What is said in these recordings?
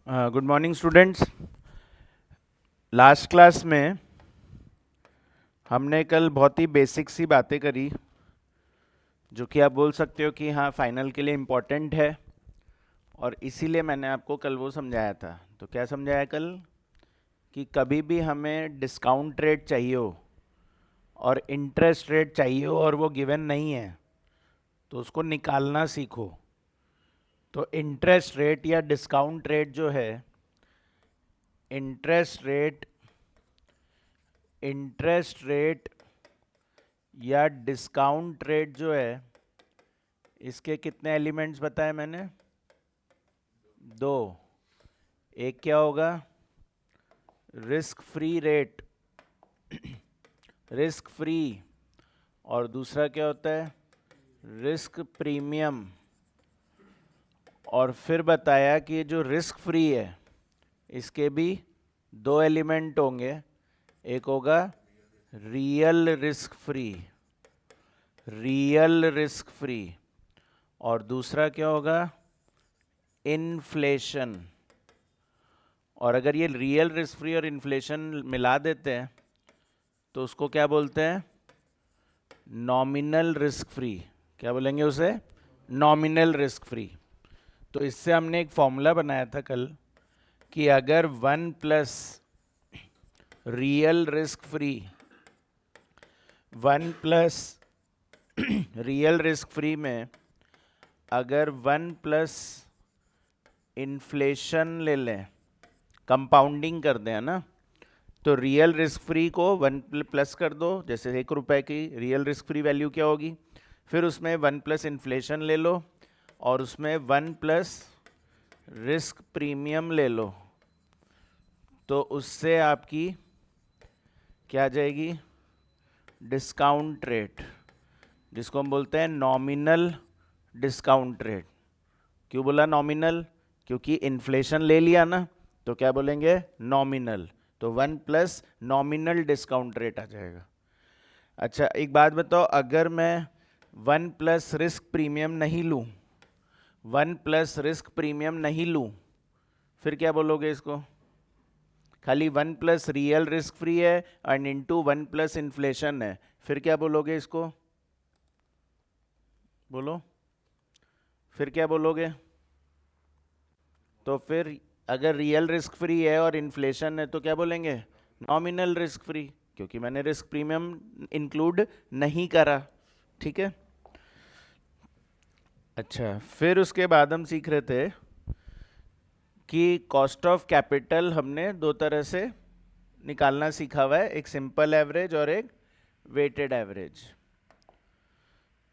Good morning students. Last class में हमने कल बहुत ही बेसिक सी बातें करी जो कि आप बोल सकते हो कि हाँ फाइनल के लिए इम्पोर्टेंट है, और इसीलिए मैंने आपको कल वो समझाया था। तो क्या समझाया कल? कि कभी भी हमें डिस्काउंट रेट चाहिए हो और इंटरेस्ट रेट चाहिए हो और वो गिवन नहीं है तो उसको निकालना सीखो। तो इंटरेस्ट रेट या डिस्काउंट रेट जो है, इंटरेस्ट रेट या डिस्काउंट रेट जो है, इसके कितने एलिमेंट्स बताए मैंने? दो। एक क्या होगा? Risk free rate, risk free. और दूसरा क्या होता है? Risk premium. और फिर बताया कि जो रिस्क फ्री है इसके भी दो एलिमेंट होंगे। एक होगा real risk free, real risk free. और दूसरा क्या होगा? इन्फ्लेशन। और अगर ये रियल रिस्क फ्री और इन्फ्लेशन मिला देते हैं तो उसको क्या बोलते हैं? Nominal risk free. क्या बोलेंगे उसे? Nominal risk free. तो इससे हमने एक फॉर्मूला बनाया था कल कि अगर 1 plus real risk free, 1 plus real risk free में अगर 1 प्लस इन्फ्लेशन ले लें, कंपाउंडिंग कर दें, है ना, तो रियल रिस्क फ्री को 1 प्लस कर दो। जैसे ₹1 की रियल रिस्क फ्री वैल्यू क्या होगी, फिर उसमें 1 प्लस इन्फ्लेशन ले लो और उसमें 1 प्लस रिस्क प्रीमियम ले लो, तो उससे आपकी क्या आ जाएगी? डिस्काउंट रेट, जिसको हम बोलते हैं नॉमिनल डिस्काउंट रेट। क्यों बोला नॉमिनल? क्योंकि इन्फ्लेशन ले लिया ना, तो क्या बोलेंगे? नॉमिनल। तो 1 प्लस नॉमिनल डिस्काउंट रेट आ जाएगा। अच्छा एक बात बताओ, अगर मैं 1 प्लस रिस्क प्रीमियम नहीं लूँ, 1 प्लस रिस्क प्रीमियम नहीं लूँ, फिर क्या बोलोगे इसको? खाली 1 प्लस रियल रिस्क फ्री है और इंटू 1 प्लस इन्फ्लेशन है, फिर क्या बोलोगे इसको? बोलो, फिर क्या बोलोगे? तो फिर अगर रियल रिस्क फ्री है और इन्फ्लेशन है तो क्या बोलेंगे? नॉमिनल रिस्क फ्री, क्योंकि मैंने रिस्क प्रीमियम इंक्लूड नहीं करा। ठीक है। अच्छा, फिर उसके बाद हम सीख रहे थे कि कॉस्ट ऑफ कैपिटल हमने दो तरह से निकालना सीखा हुआ है, एक सिंपल एवरेज और एक वेटेड एवरेज।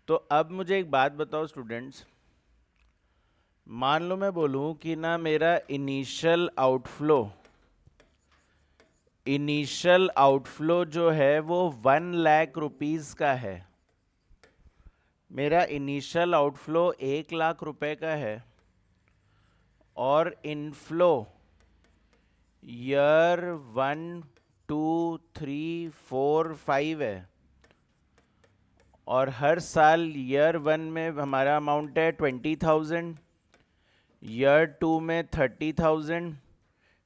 तो अब मुझे एक बात बताओ स्टूडेंट्स, मान लो मैं बोलूं कि ना मेरा इनिशियल आउटफ्लो जो है वो 1 लाख रुपीस का है। मेरा इनिशियल आउटफ्लो 1 लाख रुपए का है और इनफ्लो ईयर 1 2 3 4 5 है, और हर साल ईयर 1 में हमारा अमाउंट है 20,000, ईयर 2 में 30,000,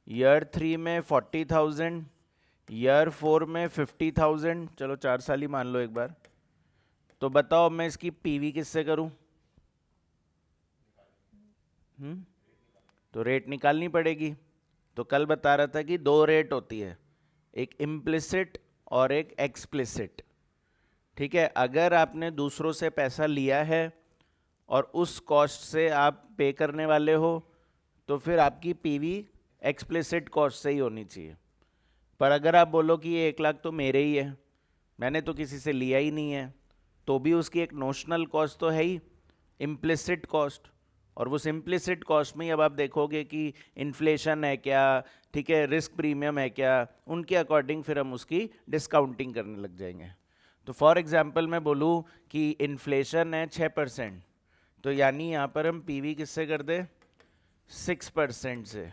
ईयर 3 में 40,000, ईयर 4 में 50,000। चलो 4 साल ही मान लो एक बार। तो बताओ मैं इसकी पीवी किससे करूं? तो रेट निकालनी पड़ेगी। तो कल बता रहा था कि दो रेट होती है, एक इम्प्लिसिट और एक एक्सप्लिसिट। ठीक है, अगर आपने दूसरों से पैसा लिया है और उस कॉस्ट से आप पे करने वाले हो तो फिर आपकी पीवी एक्सप्लिसिट कॉस्ट से ही होनी चाहिए। पर अगर आप बोलो कि ये 1 लाख तो मेरे ही है, मैंने तो किसी से लिया ही नहीं है, तो भी उसकी एक नोशनल कॉस्ट तो है ही, इम्प्लिसिट कॉस्ट। और वो इम्प्लिसिट कॉस्ट में ही अब आप देखोगे कि इन्फ्लेशन है क्या, ठीक है, रिस्क प्रीमियम है क्या, उनके अकॉर्डिंग फिर हम उसकी डिस्काउंटिंग करने लग जाएंगे। तो फॉर एग्जांपल मैं बोलूँ कि इन्फ्लेशन है 6%, तो यानी यहाँ पर हम पीवी किससे कर दे? 6% से,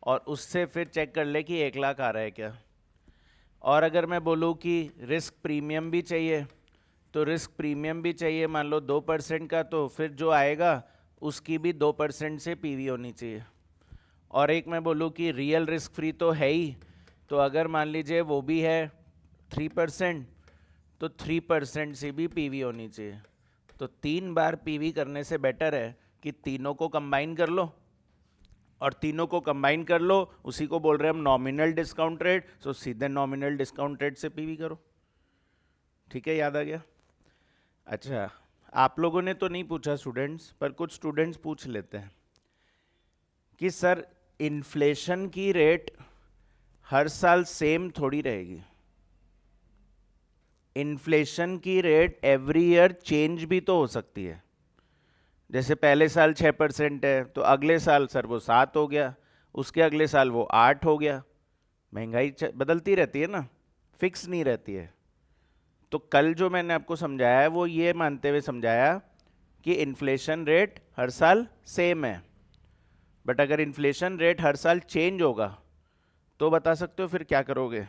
और उससे फिर चेक कर ले कि 1 लाख आ रहा है क्या। और अगर मैं बोलूँ कि रिस्क प्रीमियम भी चाहिए, तो रिस्क प्रीमियम भी चाहिए मान लो 2% का, तो फिर जो आएगा उसकी भी 2% से पीवी होनी चाहिए। और एक मैं बोलूँ कि रियल रिस्क फ्री तो है ही, तो अगर मान लीजिए वो भी है 3%, तो 3% से भी पीवी होनी चाहिए। तो 3 बार पीवी करने से बेटर है कि तीनों को कंबाइन कर लो, और तीनों को कंबाइन कर लो, उसी को बोल रहे हैं हम नॉमिनल डिस्काउंट रेट, सो सीधे नॉमिनल डिस्काउंट रेट से पीवी करो। ठीक है, याद आ गया? अच्छा, आप लोगों ने तो नहीं पूछा स्टूडेंट्स, पर कुछ स्टूडेंट्स पूछ लेते हैं कि सर इन्फ्लेशन की रेट हर साल सेम थोड़ी रहेगी। इन्फ्लेशन की रेट एवरी ईयर चेंज भी तो हो सकती है। जैसे पहले साल 6% है, तो अगले साल सर वो 7 हो गया, उसके अगले साल वो 8 हो गया। महंगाई बदलती रहती है ना, फिक्स नहीं रहती है। तो कल जो मैंने आपको समझाया है वो ये मानते हुए समझाया कि इन्फ्लेशन रेट हर साल सेम है, बट अगर इन्फ्लेशन रेट हर साल चेंज होगा तो बता सकते हो फिर क्या करोगे?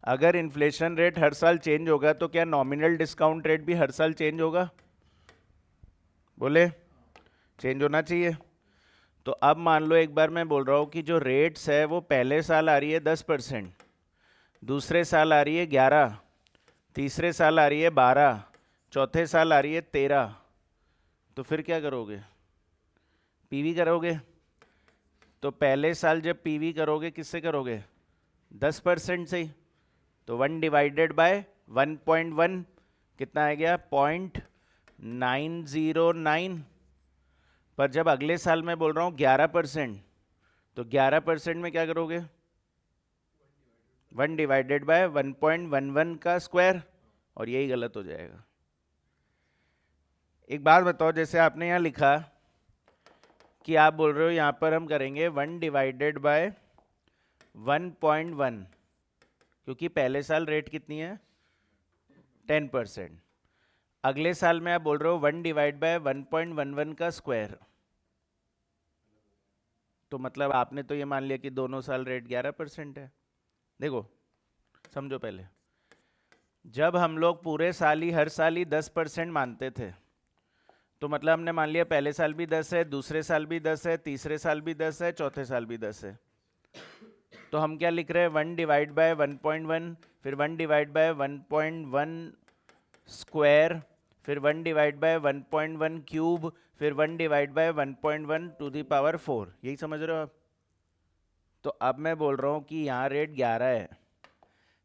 अगर इन्फ्लेशन रेट हर साल चेंज होगा तो क्या नॉमिनल डिस्काउंट रेट भी हर साल चेंज होगा? बोले चेंज होना चाहिए। तो अब मान लो एक बार मैं बोल रहा हूँ कि जो रेट्स है वो पहले साल आ रही है 10%, दूसरे साल आ रही है 11, तीसरे साल आ रही है 12, चौथे साल आ रही है 13, तो फिर क्या करोगे? पीवी करोगे। तो पहले साल जब पीवी करोगे किससे करोगे? 10% से ही। तो 1 डिवाइडेड बाय 1.1 कितना आ गया? 0.909। पर जब अगले साल मैं बोल रहा हूँ 11%, तो 11% में क्या करोगे? 1 डिवाइडेड बाय 1.11 का स्क्वायर, और यही गलत हो जाएगा। एक बात बताओ, जैसे आपने यहाँ लिखा कि आप बोल रहे हो यहाँ पर हम करेंगे 1 डिवाइडेड बाय 1.1, क्योंकि पहले साल रेट कितनी है? 10%। अगले साल में आप बोल रहे हो 1 डिवाइड बाय 1.11 का स्क्वायर, तो मतलब आपने तो ये मान लिया कि दोनों साल रेट 11% है। देखो समझो, पहले जब हम लोग पूरे साल ही हर साल ही 10% मानते थे, तो मतलब हमने मान लिया पहले साल भी 10 है, दूसरे साल भी 10 है, तीसरे साल भी 10 है, चौथे साल भी 10 है। तो हम क्या लिख रहे हैं? 1 डिवाइड बाय 1.1, फिर 1 डिवाइड बाय 1.1 स्क्वायर, फिर 1 डिवाइड बाय 1.1 क्यूब, फिर 1 divide by 1.1 to the power 4। यही समझ रहे हो आप? तो अब मैं बोल रहा हूँ कि यहाँ रेट 11 है,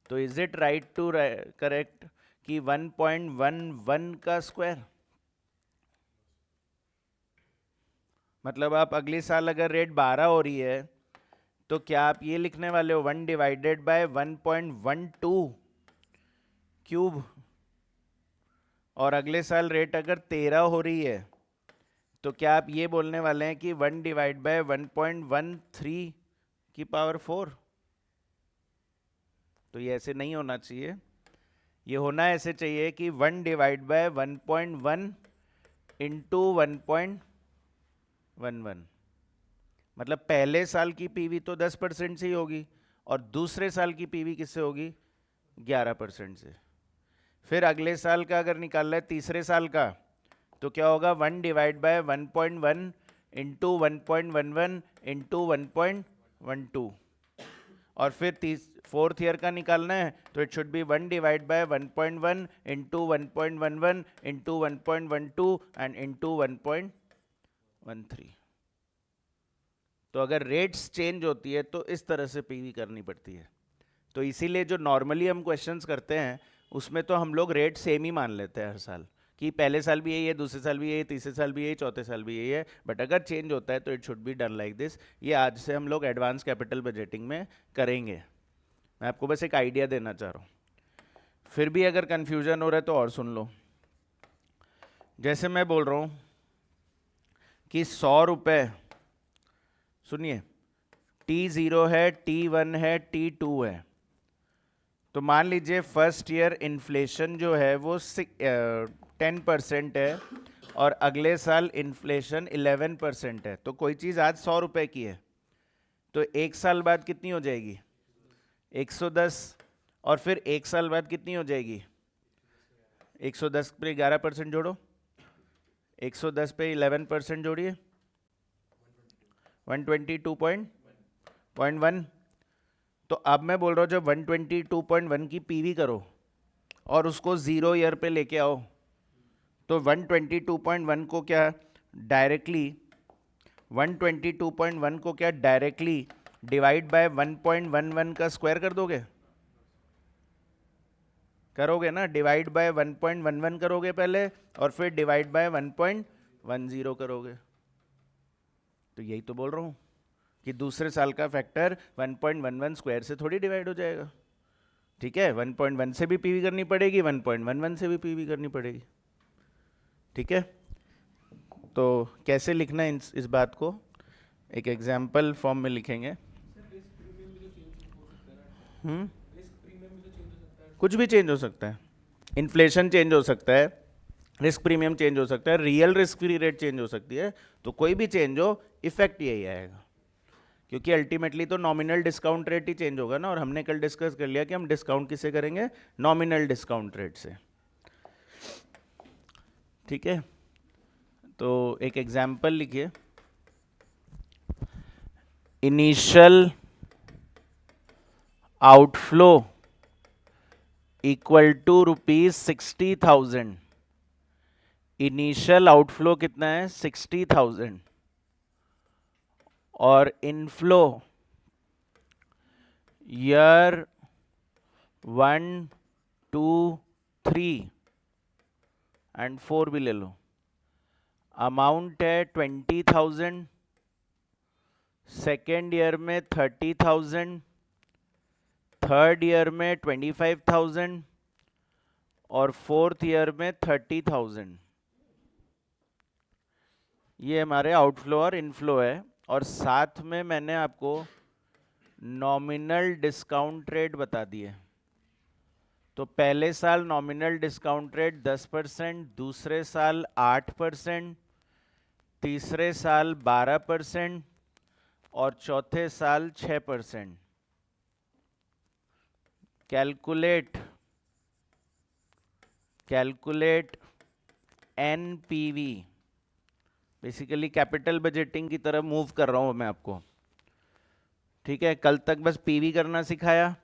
तो is it right to correct कि 1.11 का स्क्वायर? मतलब आप अगले साल अगर रेट 12 हो रही है, तो क्या आप ये लिखने वाले हो 1 डिवाइडेड बाय 1.12 क्यूब? और अगले साल रेट अगर 13 हो रही है, तो क्या आप ये बोलने वाले हैं कि 1 डिवाइड बाय 1.13 की पावर 4? तो ये ऐसे नहीं होना चाहिए। ये होना ऐसे चाहिए कि 1 डिवाइड बाय 1.1 इंटू 1.11। मतलब पहले साल की पीवी तो 10% से ही होगी, और दूसरे साल की पीवी किससे होगी? 11% से। फिर अगले साल का अगर निकालना है तीसरे साल का, तो क्या होगा? 1 डिवाइड बाय 1.1 इंटू 1.11 इंटू 1.12। और फिर फोर्थ ईयर का निकालना है, तो it should be 1 divide by 1.1 into 1.11 into 1.12 and into 1.13। तो अगर रेट्स चेंज होती है तो इस तरह से पीवी करनी पड़ती है। तो इसीलिए जो नॉर्मली हम क्वेश्चंस करते हैं उसमें तो हम लोग रेट सेम ही मान लेते हैं हर साल, कि पहले साल भी यही है, दूसरे साल भी यही, तीसरे साल भी यही, चौथे साल भी यही है। बट अगर चेंज होता है तो it should be done like this. ये आज से हम लोग एडवांस कैपिटल बजटिंग में करेंगे। मैं आपको बस एक आइडिया देना चाह रहा हूँ। फिर भी अगर कन्फ्यूजन हो रहा है तो और सुन लो। जैसे मैं बोल रहा हूँ कि 100 रुपये, सुनिए, T0 है, T1 है, T2 है। तो मान लीजिए फर्स्ट ईयर इन्फ्लेशन जो है वो 10% है, और अगले साल इन्फ्लेशन 11% है। तो कोई चीज़ आज 100 रुपये की है, तो एक साल बाद कितनी हो जाएगी? 110। और फिर एक साल बाद कितनी हो जाएगी? 110 पे 11% जोड़ो, 110 पे 11% जोड़िए, 122.1। तो अब मैं बोल रहा हूँ जब 122.1 की पीवी करो और उसको 0 ईयर पे लेके आओ, तो 122.1 को क्या डायरेक्टली 122.1 को क्या डायरेक्टली डिवाइड बाय 1.11 का स्क्वायर कर दोगे? करोगे ना, डिवाइड बाय 1.11 करोगे पहले और फिर डिवाइड बाय 1.10 करोगे। तो यही तो बोल रहा हूँ कि दूसरे साल का फैक्टर 1.11 स्क्वायर से थोड़ी डिवाइड हो जाएगा। ठीक है, 1.1 से भी पीवी करनी पड़ेगी, 1.11 से भी पीवी करनी पड़ेगी। ठीक है, तो कैसे लिखना है इस बात को, एक एग्जाम्पल फॉर्म में लिखेंगे। कुछ भी चेंज हो सकता है, इन्फ्लेशन चेंज हो सकता है, रिस्क प्रीमियम चेंज हो सकता है, real risk free rate change हो सकती है, तो कोई भी चेंज हो इफेक्ट यही आएगा, क्योंकि अल्टीमेटली तो नॉमिनल डिस्काउंट रेट ही चेंज होगा ना। और हमने कल डिस्कस कर लिया कि हम डिस्काउंट किससे करेंगे, नॉमिनल डिस्काउंट रेट से। ठीक है, तो एक एग्जाम्पल लिखिए। Initial outflow equal to ₹60,000। Initial outflow कितना है, 60,000, और इनफ्लो ईयर 1, 2, 3 एंड 4 भी ले लो। अमाउंट है 20,000, सेकेंड ईयर में 30,000, थर्ड ईयर में 25,000 और फोर्थ ईयर में 30,000। ये हमारे आउटफ्लो और इनफ्लो है। और साथ में मैंने आपको नॉमिनल डिस्काउंट रेट बता दिए। तो पहले साल नॉमिनल डिस्काउंट रेट 10%, दूसरे साल 8%, तीसरे साल 12% और चौथे साल 6%। Calculate NPV. Basically capital budgeting की तरफ मूव कर रहा हूं मैं आपको। ठीक है, कल तक बस पीवी करना सिखाया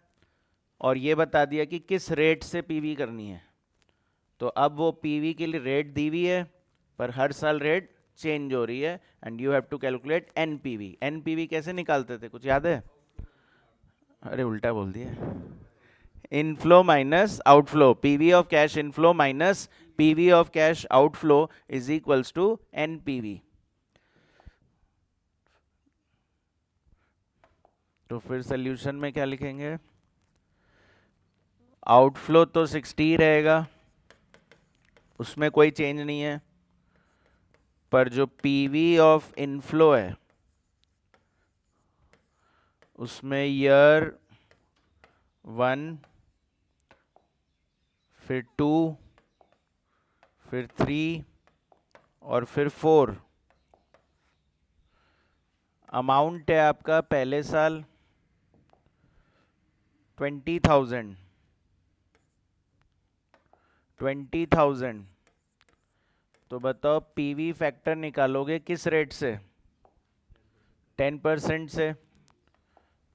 और ये बता दिया कि किस रेट से पीवी करनी है। तो अब वो पीवी के लिए रेट दी हुई है, पर हर साल रेट चेंज हो रही है, and you have to calculate NPV. NPV कैसे निकालते थे, कुछ याद है? अरे उल्टा बोल दिया, inflow minus outflow, PV of cash inflow minus PV of cash outflow is equals to NPV. तो फिर सोल्यूशन में क्या लिखेंगे, आउटफ्लो तो 60 रहेगा, उसमें कोई चेंज नहीं है, पर जो पीवी ऑफ इनफ्लो है उसमें ईयर 1, फिर 2, फिर 3 और फिर 4 अमाउंट है आपका पहले साल 20,000। तो बताओ पीवी फैक्टर निकालोगे किस रेट से, 10% से।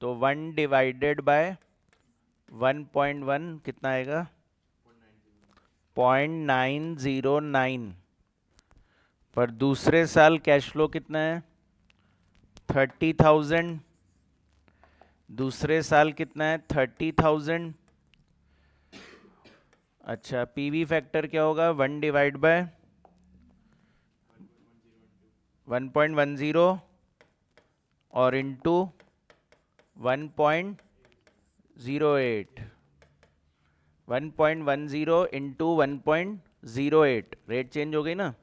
तो 1 डिवाइडेड बाय 1.1 कितना आएगा, 0.909। पर दूसरे साल कैश फ्लो कितना है, 30,000। दूसरे साल कितना है, 30,000। अच्छा, पीवी फैक्टर क्या होगा, 1 डिवाइड बाय 1.10 और इंटू 1.08। 1.10 इंटू 1.08, रेट चेंज हो गई ना।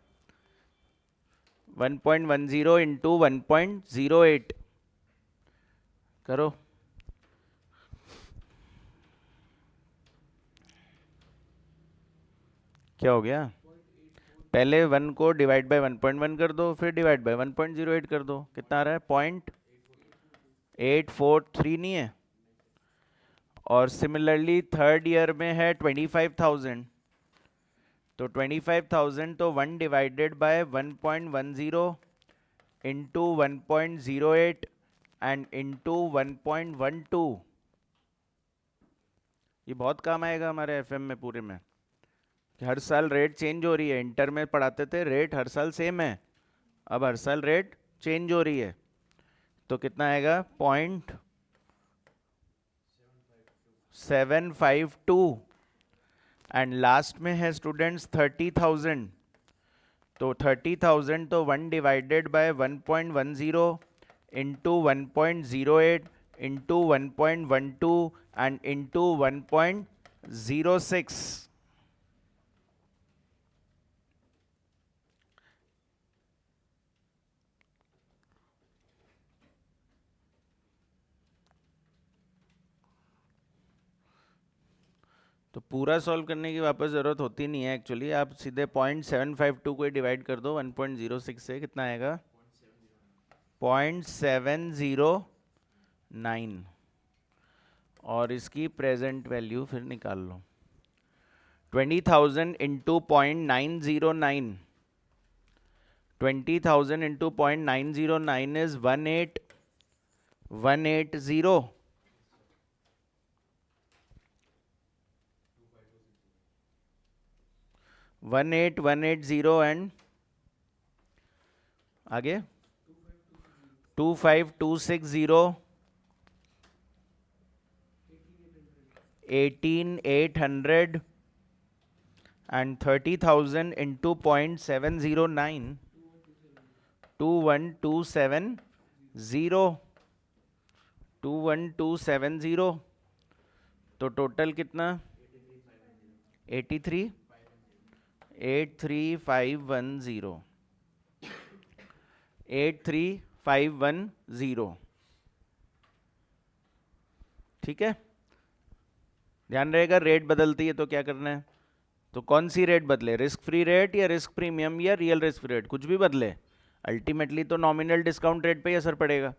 1.10 इंटू 1.08 करो। क्या हो गया, पहले 1 को डिवाइड बाय 1.1 कर दो, फिर डिवाइड बाय 1.08 कर दो, कितना आ रहा है, 0.843 नहीं है। और सिमिलरली थर्ड ईयर में है 25,000, तो 25,000 तो 1 divided by 1.10 into 1.08 and into 1.12। ये बहुत काम आएगा हमारे एफएम में पूरे में कि हर साल रेट चेंज हो रही है। इंटर में पढ़ाते थे रेट हर साल सेम है, अब हर साल रेट चेंज हो रही है। तो कितना आएगा 0.752 एंड लास्ट में है स्टूडेंट्स 30,000। तो 30,000 तो 1 divided by 1.10 into 1.08 into 1.12 and into 1.06। तो पूरा सॉल्व करने की वापस ज़रूरत होती नहीं है एक्चुअली, आप सीधे 0.752 को डिवाइड कर दो 1.06 से, कितना आएगा 0.709 और इसकी प्रेजेंट वैल्यू फिर निकाल लो। 20,000 इंटू 0.909, 20,000 इंटू 0.909 इज 18180। 18180 एंड आगे 25260, 18,800 and 30,000 into 0.709, 21270, 21270। तो टोटल कितना 83,510, 83,510। ठीक है, ध्यान रहेगा रेट बदलती है तो क्या करना है। तो कौन सी रेट बदले, रिस्क फ्री रेट या रिस्क प्रीमियम या रियल रिस्क रेट, कुछ भी बदले अल्टीमेटली तो नॉमिनल डिस्काउंट रेट पे ही असर पड़ेगा।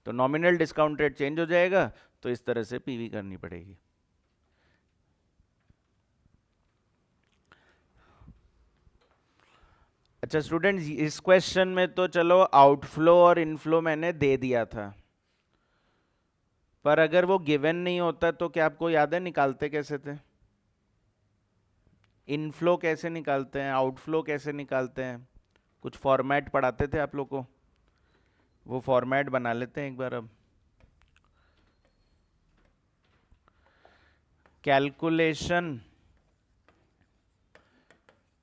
तो नॉमिनल डिस्काउंट रेट चेंज हो जाएगा तो इस तरह से पीवी करनी पड़ेगी। अच्छा स्टूडेंट्स, इस क्वेश्चन में तो चलो आउटफ्लो और इनफ्लो मैंने दे दिया था, पर अगर वो गिवन नहीं होता तो क्या आपको याद है निकालते कैसे थे। इनफ्लो कैसे निकालते हैं, आउटफ्लो कैसे निकालते हैं, कुछ फॉर्मेट पढ़ाते थे आप लोग को, वो फॉर्मेट बना लेते हैं एक बार। अब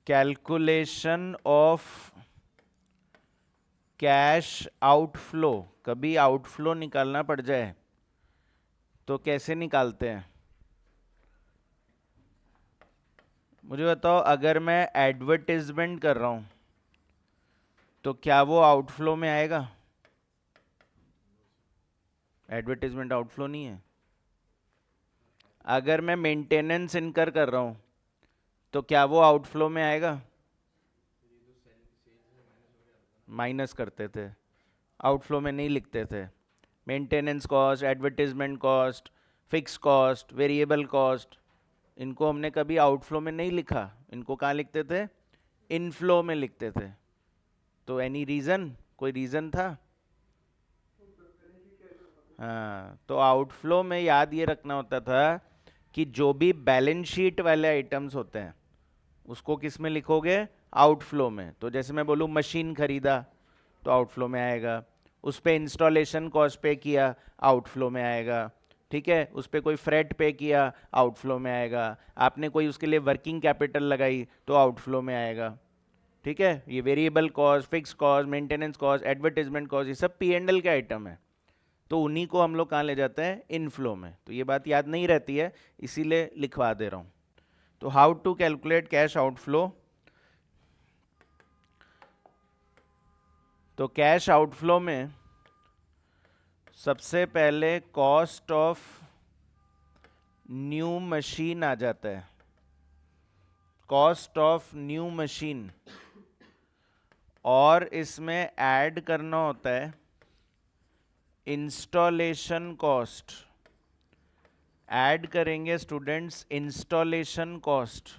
कैलकुलेशन ऑफ कैश आउटफ्लो, कभी आउटफ्लो निकालना पड़ जाए तो कैसे निकालते हैं। मुझे बताओ, अगर मैं एडवर्टीजमेंट कर रहा हूं तो क्या वो आउटफ्लो में आएगा। एडवर्टीजमेंट आउटफ्लो नहीं है। अगर मैं मेंटेनेंस इनकर कर रहा हूं तो क्या वो आउटफ्लो में आएगा। माइनस करते थे, आउटफ्लो में नहीं लिखते थे। Maintenance cost, advertisement cost, fix cost, variable cost, इनको हमने कभी आउटफ्लो में नहीं लिखा, इनको कहाँ लिखते थे, इनफ्लो में लिखते थे। तो एनी रीज़न, कोई रीज़न था। हाँ, तो आउटफ्लो में याद ये रखना होता था कि जो भी बैलेंस शीट वाले आइटम्स होते हैं उसको किस में लिखोगे, आउटफ्लो में। तो जैसे मैं बोलूँ मशीन खरीदा तो आउटफ्लो में आएगा, उस पर इंस्टॉलेशन कॉस्ट पे किया आउटफ्लो में आएगा, ठीक है, उस पर कोई फ्रेट पे किया आउटफ्लो में आएगा, आपने कोई उसके लिए वर्किंग कैपिटल लगाई तो आउटफ्लो में आएगा। ठीक है, ये variable cost, fix cost, maintenance cost, advertisement cost, ये सब P&L के आइटम है। तो उन्हीं को हम लोग कहाँ ले जाते हैं, इनफ्लो में। तो ये बात याद नहीं रहती है, इसीलिए लिखवा दे रहा हूँ। तो how to calculate cash outflow. तो कैश आउटफ्लो में सबसे पहले कॉस्ट ऑफ न्यू मशीन आ जाता है, कॉस्ट ऑफ न्यू मशीन, और इसमें ऐड करना होता है इंस्टॉलेशन कॉस्ट। ऐड करेंगे स्टूडेंट्स इंस्टॉलेशन कॉस्ट,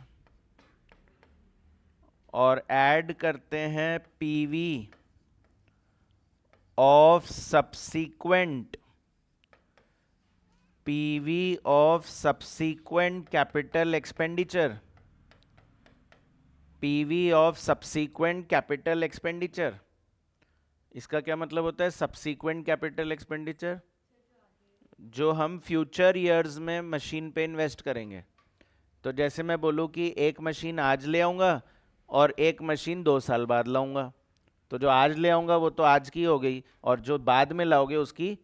और ऐड करते हैं PV of subsequent PV of subsequent capital expenditure, PV of subsequent capital expenditure। इसका क्या मतलब होता है subsequent capital expenditure? जो हम फ्यूचर ईयर्स में मशीन पे इन्वेस्ट करेंगे। तो जैसे मैं बोलूँ कि एक मशीन आज ले आऊँगा और एक मशीन 2 साल बाद लाऊंगा, तो जो आज ले आऊँगा वो तो आज की हो गई, और जो बाद में लाओगे उसकी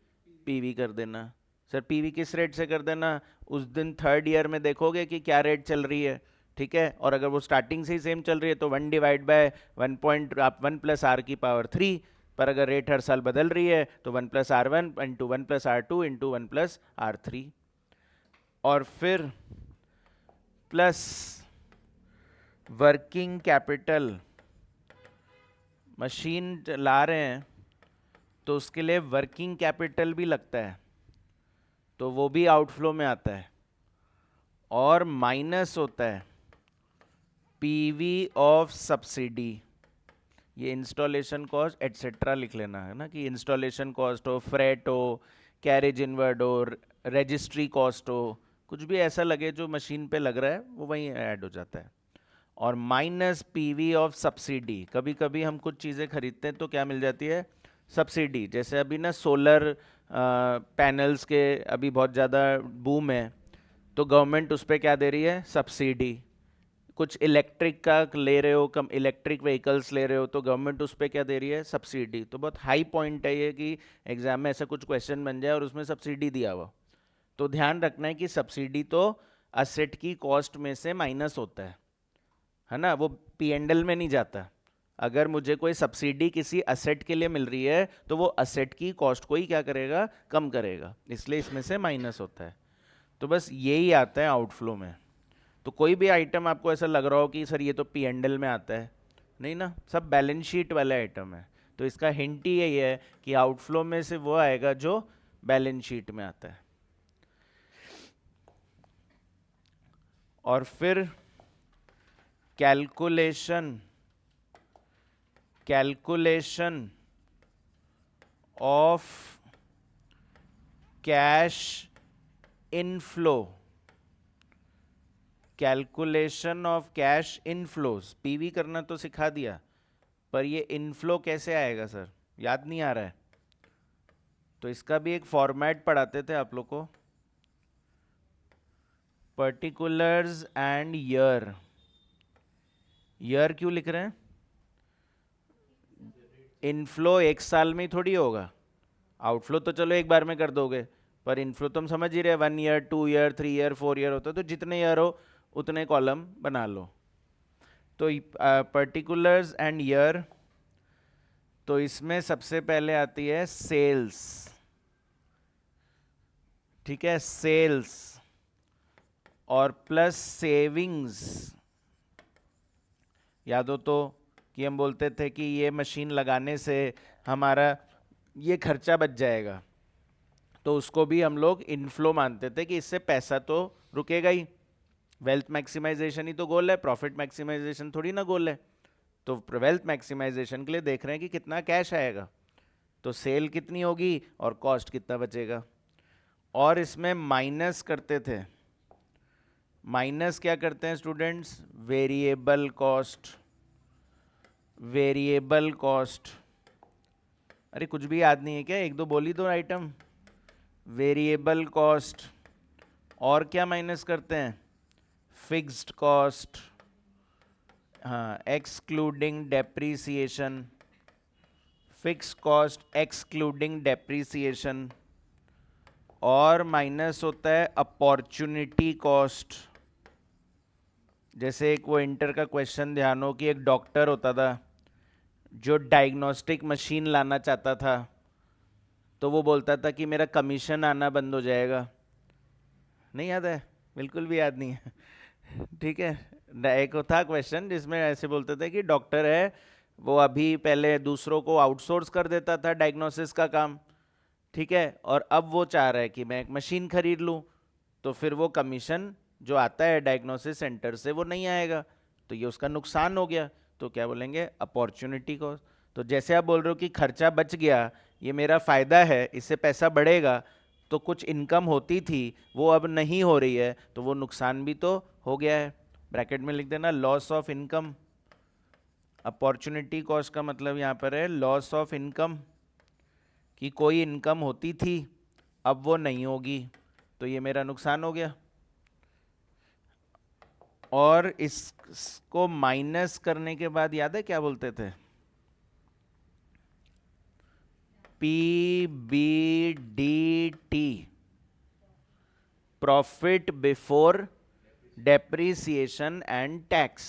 पीवी कर देना। सर पीवी किस रेट से कर देना? उस दिन थर्ड ईयर में देखोगे कि क्या रेट चल रही है, ठीक है, और अगर वो स्टार्टिंग से ही सेम चल रही है तो 1 डिवाइड बाय 1 प्लस आर की पावर 3, पर अगर रेट हर साल बदल रही है तो 1 plus R one into 1 plus R two into 1 plus R three, और फिर प्लस वर्किंग कैपिटल। मशीन ला रहे हैं तो उसके लिए वर्किंग कैपिटल भी लगता है, तो वो भी आउटफ्लो में आता है, और माइनस होता है पीवी ऑफ सब्सिडी। ये इंस्टॉलेशन कॉस्ट एटसेट्रा लिख लेना है ना, कि इंस्टॉलेशन कॉस्ट हो, फ्रेट हो, कैरेज इनवर्ड हो, रजिस्ट्री कॉस्ट हो, कुछ भी ऐसा लगे जो मशीन पे लग रहा है वो वहीं ऐड हो जाता है, और माइनस पीवी ऑफ सब्सिडी। कभी कभी हम कुछ चीज़ें खरीदते हैं तो क्या मिल जाती है? सब्सिडी। जैसे अभी ना सोलर पैनल्स के अभी बहुत ज़्यादा बूम है, तो गवर्नमेंट उस पर क्या दे रही है? सब्सिडी। कुछ इलेक्ट्रिक का ले रहे हो, कम इलेक्ट्रिक व्हीकल्स ले रहे हो, तो गवर्नमेंट उस पर क्या दे रही है? सब्सिडी। तो बहुत हाई पॉइंट है ये कि एग्जाम में ऐसा कुछ क्वेश्चन बन जाए और उसमें सब्सिडी दिया हुआ, तो ध्यान रखना है कि सब्सिडी तो असेट की कॉस्ट में से माइनस होता है ना, वो पी एंड एल में नहीं जाता। अगर मुझे कोई सब्सिडी किसी असेट के लिए मिल रही है तो वो असेट की कॉस्ट को ही क्या करेगा? कम करेगा, इसलिए इसमें से माइनस होता है। तो बस यही आता है आउटफ्लो में। तो कोई भी आइटम आपको ऐसा लग रहा हो कि सर ये तो पी एंड एल में आता है, नहीं ना, सब बैलेंस शीट वाले आइटम है। तो इसका हिंट ही यही है कि आउटफ्लो में से वो आएगा जो बैलेंस शीट में आता है। और फिर calculation of cash inflow, calculation of cash inflows. PV करना तो सिखा दिया, पर ये इनफ्लो कैसे आएगा सर? याद नहीं आ रहा है। तो इसका भी एक फॉर्मेट पढ़ाते थे आप लोग को, पर्टिकुलर्स एंड ईयर। ईयर क्यों लिख रहे हैं? इनफ्लो एक साल में ही थोड़ी होगा, आउटफ्लो तो चलो एक बार में कर दोगे, पर इनफ्लो तुम समझ ही रहे, 1 ईयर 2 ईयर 3 ईयर 4 ईयर होता है, तो जितने ईयर हो उतने कॉलम बना लो। तो पर्टिकुलर्स एंड ईयर, तो इसमें सबसे पहले आती है सेल्स, ठीक है, सेल्स, और प्लस सेविंग्स। याद हो तो कि हम बोलते थे कि ये मशीन लगाने से हमारा ये खर्चा बच जाएगा, तो उसको भी हम लोग इनफ्लो मानते थे कि इससे पैसा तो रुकेगा ही। वेल्थ मैक्सिमाइजेशन ही तो गोल है, प्रॉफिट मैक्सिमाइजेशन थोड़ी ना गोल है। तो वेल्थ मैक्सिमाइजेशन के लिए देख रहे हैं कि कितना कैश आएगा, तो सेल कितनी होगी और कॉस्ट कितना बचेगा। और इसमें माइनस करते थे, माइनस क्या करते हैं students? Variable cost. Variable cost, अरे कुछ भी याद नहीं है क्या? एक दो बोली दो आइटम। वेरिएबल कॉस्ट, और क्या माइनस करते हैं? फिक्स्ड कॉस्ट, हाँ, excluding depreciation, fix cost excluding depreciation. और माइनस होता है अपॉर्चुनिटी कॉस्ट। जैसे एक वो इंटर का क्वेश्चन ध्यान हो कि एक डॉक्टर होता था जो डायग्नोस्टिक मशीन लाना चाहता था, तो वो बोलता था कि मेरा कमीशन आना बंद हो जाएगा। नहीं याद है? बिल्कुल भी याद नहीं है ठीक है, एक था क्वेश्चन जिसमें ऐसे बोलते थे कि डॉक्टर है, वो अभी पहले दूसरों को आउटसोर्स कर देता था डायग्नोसिस का काम, ठीक है, और अब वो चाह रहा है कि मैं एक मशीन खरीद लूँ, तो फिर वो कमीशन जो आता है डायग्नोसिस सेंटर से वो नहीं आएगा, तो ये उसका नुकसान हो गया। तो क्या बोलेंगे? Opportunity cost. तो जैसे आप बोल रहे हो कि खर्चा बच गया, ये मेरा फायदा है, इससे पैसा बढ़ेगा, तो कुछ इनकम होती थी वो अब नहीं हो रही है, तो वो नुकसान भी तो हो गया है। ब्रैकेट में लिख देना loss of income. Opportunity cost का मतलब यहाँ पर है लॉस ऑफ इनकम, कि कोई इनकम होती थी अब वो नहीं होगी, तो ये मेरा नुकसान हो गया। और इसको माइनस करने के बाद याद है क्या बोलते थे? PBDT, profit before depreciation and tax.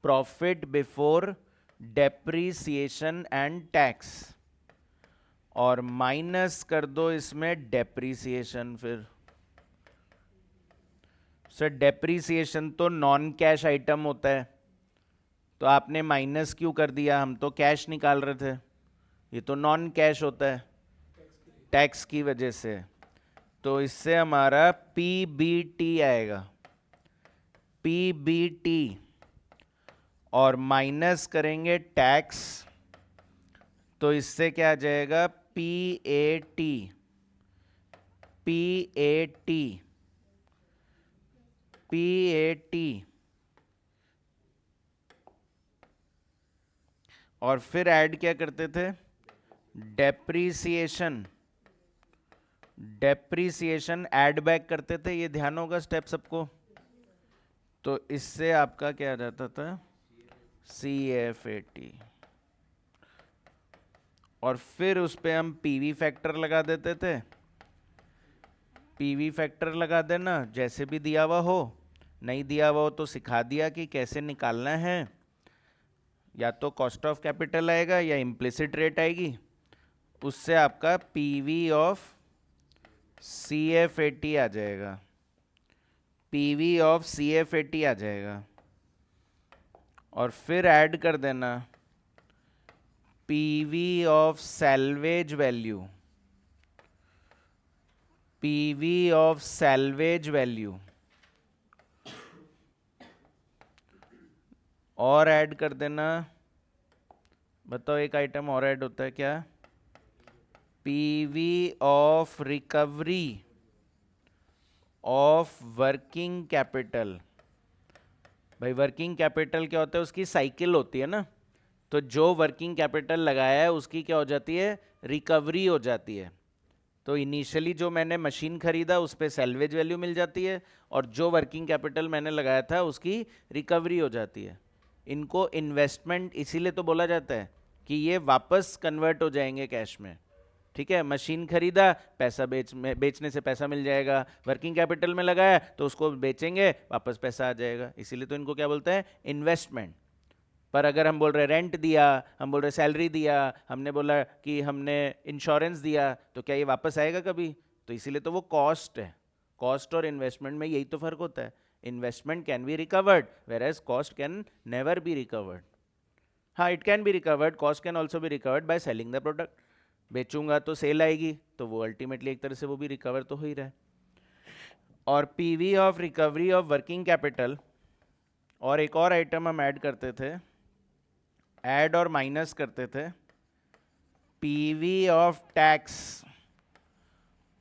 Profit before depreciation and tax, और माइनस कर दो इसमें डेप्रीसिएशन। फिर सर डेप्रीसिएशन तो नॉन कैश आइटम होता है, तो आपने माइनस क्यों कर दिया? हम तो कैश निकाल रहे थे, ये तो नॉन कैश होता है टैक्स की वजह से। तो इससे हमारा पीबीटी आएगा, पीबीटी, और माइनस करेंगे टैक्स, तो इससे क्या आ जाएगा? PAT, PAT, PAT. और फिर ऐड क्या करते थे? डेप्रीसिएशन, डेप्रीसिएशन ऐड बैक करते थे, ये ध्यान होगा स्टेप सबको। तो इससे आपका क्या आ जाता था? CFAT। और फिर उस पे हम पीवी फैक्टर लगा देते थे। पीवी फैक्टर लगा देना, जैसे भी दिया हुआ हो, नहीं दिया हुआ हो तो सिखा दिया कि कैसे निकालना है। या तो कॉस्ट ऑफ कैपिटल आएगा या इम्प्लिसिट रेट आएगी, उससे आपका पीवी ऑफ CFAT आ जाएगा, पीवी ऑफ CFAT आ जाएगा। और फिर ऐड कर देना PV of salvage value, PV of salvage value, और ऐड कर देना। बताओ एक आइटम और ऐड होता है क्या? PV of recovery of working capital. भाई वर्किंग कैपिटल क्या होता है? उसकी साइकिल होती है ना, तो जो वर्किंग कैपिटल लगाया है उसकी क्या हो जाती है? रिकवरी हो जाती है। तो इनिशियली जो मैंने मशीन खरीदा उस पर सैल्वेज वैल्यू मिल जाती है, और जो वर्किंग कैपिटल मैंने लगाया था उसकी रिकवरी हो जाती है। इनको इन्वेस्टमेंट इसीलिए तो बोला जाता है कि ये वापस कन्वर्ट हो जाएंगे कैश में। ठीक है, मशीन खरीदा, पैसा बेचने से पैसा मिल जाएगा, वर्किंग कैपिटल में लगाया तो उसको बेचेंगे, वापस पैसा आ जाएगा, इसीलिए तो इनको क्या बोलते हैं? इन्वेस्टमेंट। पर अगर हम बोल रहे रेंट दिया, हम बोल रहे सैलरी दिया, हमने बोला कि हमने इंश्योरेंस दिया, तो क्या ये वापस आएगा कभी? तो इसीलिए तो वो कॉस्ट है। कॉस्ट और इन्वेस्टमेंट में यही तो फर्क होता है। Investment can be recovered whereas cost can never be recovered. हाँ, it can be recovered, cost can also be recovered by selling the product. बेचूंगा तो सेल आएगी, तो वो अल्टीमेटली एक तरह से वो भी रिकवर तो हो ही रहा है। और PV of recovery of working capital, और एक और आइटम हम ऐड करते थे, ऐड और माइनस करते थे, PV of tax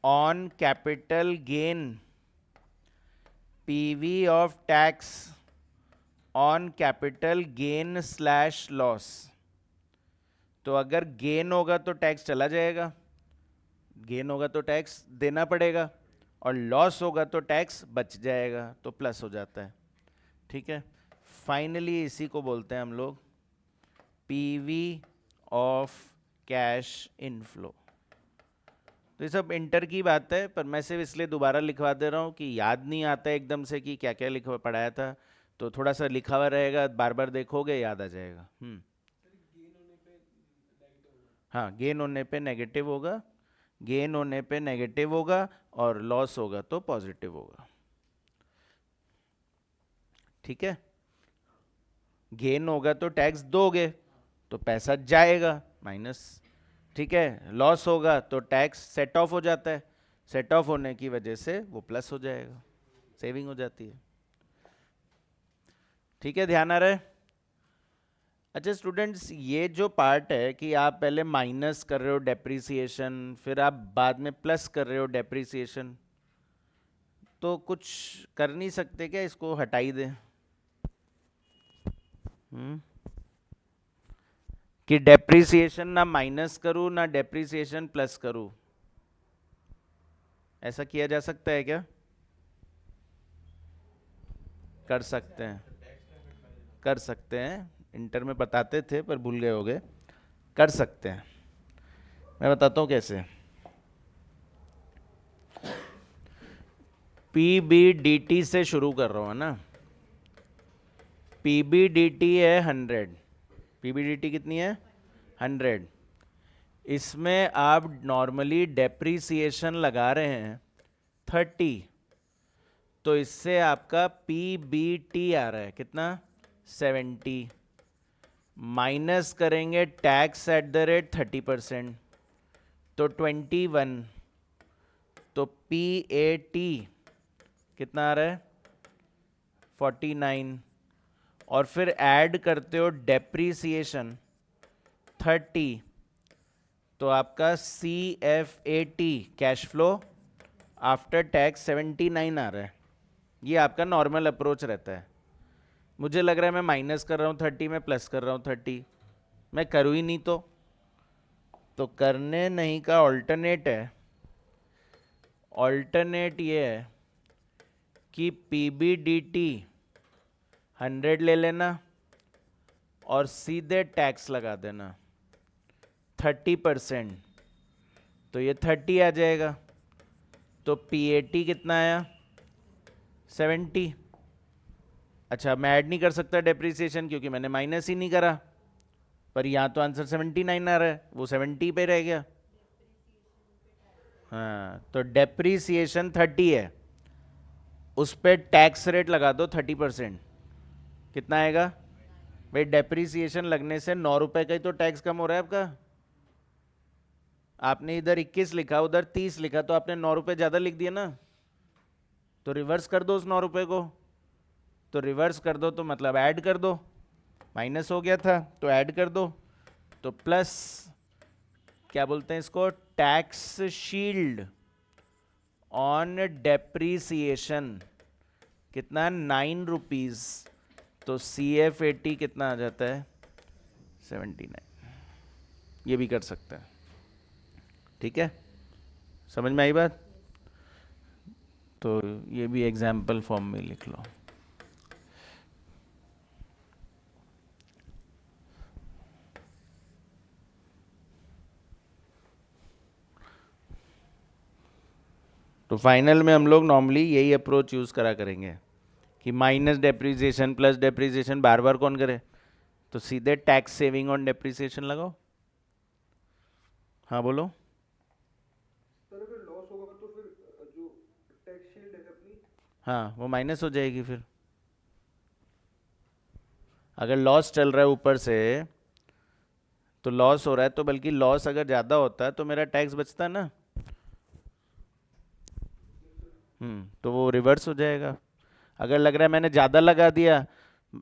on capital gain, PV of tax on capital gain slash loss. तो अगर गेन होगा तो टैक्स चला जाएगा, गेन होगा तो टैक्स देना पड़ेगा, और लॉस होगा तो टैक्स बच जाएगा, तो प्लस हो जाता है। ठीक है, फाइनली इसी को बोलते हैं हम लोग पीवी ऑफ कैश इनफ्लो। तो ये सब इंटर की बात है, पर मैं सिर्फ इसलिए दोबारा लिखवा दे रहा हूँ कि याद नहीं आता एकदम से कि क्या क्या लिखवा पढ़ाया था, तो थोड़ा सा लिखा हुआ रहेगा, बार बार देखोगे याद आ जाएगा। हाँ, गेन होने पे नेगेटिव होगा, गेन होने पे नेगेटिव होगा, और लॉस होगा तो पॉजिटिव होगा। ठीक है, गेन होगा तो टैक्स दोगे तो पैसा जाएगा माइनस। ठीक है, लॉस होगा तो टैक्स सेट ऑफ हो जाता है, सेट ऑफ होने की वजह से वो प्लस हो जाएगा, सेविंग हो जाती है। ठीक है, ध्यान आ रहा है? अच्छा स्टूडेंट्स, ये जो पार्ट है कि आप पहले माइनस कर रहे हो डेप्रिसिएशन, फिर आप बाद में प्लस कर रहे हो डेप्रिसिएशन, तो कुछ कर नहीं सकते क्या, इसको हटा ही दें? कि डेप्रिसिएशन ना माइनस करूँ ना डेप्रिसिएशन प्लस करूँ, ऐसा किया जा सकता है क्या? कर सकते हैं, कर सकते हैं, इंटर में बताते थे पर भूल गए होगे। कर सकते हैं, मैं बताता हूँ कैसे। PBDT से शुरू कर रहा हूँ, है ना। PBDT है 100, PBDT कितनी है? 100। इसमें आप नॉर्मली डेप्रिसिएशन लगा रहे हैं 30, तो इससे आपका PBT आ रहा है कितना? 70। माइनस करेंगे टैक्स एट द रेट 30%, तो 21। तो PAT कितना आ रहा है? 49। और फिर ऐड करते हो डेप्रीसिएशन 30, तो आपका CFAT cash flow after tax 79 आ रहा है। ये आपका नॉर्मल अप्रोच रहता है। मुझे लग रहा है मैं माइनस कर रहा हूँ 30, मैं प्लस कर रहा हूँ 30, मैं करूँ ही नहीं तो करने नहीं का ऑल्टरनेट है। ऑल्टरनेट ये है कि PBDT 100 ले लेना और सीधे टैक्स लगा देना 30%, तो ये 30 आ जाएगा। तो PAT कितना आया? 70। अच्छा, मैं ऐड नहीं कर सकता डेप्रिसिएशन क्योंकि मैंने माइनस ही नहीं करा, पर यहाँ तो आंसर 79 आ रहा है, वो 70 पे रह गया। हाँ, तो डेप्रिसिएशन 30 है, उस पर टैक्स रेट लगा दो 30%, कितना आएगा भाई? डेप्रिसिएशन लगने से 9 रुपए का ही तो टैक्स कम हो रहा है आपका। आपने इधर 21 लिखा, उधर 30 लिखा, तो आपने 9 रुपए ज्यादा लिख दिया ना, तो रिवर्स कर दो उस 9 रुपए को। तो रिवर्स कर दो तो मतलब ऐड कर दो, माइनस हो गया था तो ऐड कर दो, तो प्लस, क्या बोलते हैं इसको, टैक्स शील्ड ऑन डेप्रीसिएशन, कितना? 9 रुपीज। तो CFAT कितना आ जाता है? 79। ये भी कर सकते हैं, ठीक है, समझ में आई बात? तो ये भी एग्जाम्पल फॉर्म में लिख लो। तो फाइनल में हम लोग नॉर्मली यही अप्रोच यूज करा करेंगे कि माइनस डेप्रिसिएशन प्लस डेप्रिसिएशन बार बार कौन करे, तो सीधे टैक्स सेविंग ऑन डेप्रिसिएशन लगाओ। हाँ बोलो। सर अगर लॉस होगा तो फिर जो टैक्स शील्ड है अपनी। हाँ, वो माइनस हो जाएगी फिर। अगर लॉस चल रहा है ऊपर से, तो लॉस हो रहा है, तो बल्कि लॉस अगर ज़्यादा होता है तो मेरा टैक्स बचता ना। तो वो रिवर्स हो जाएगा। अगर लग रहा है मैंने ज़्यादा लगा दिया,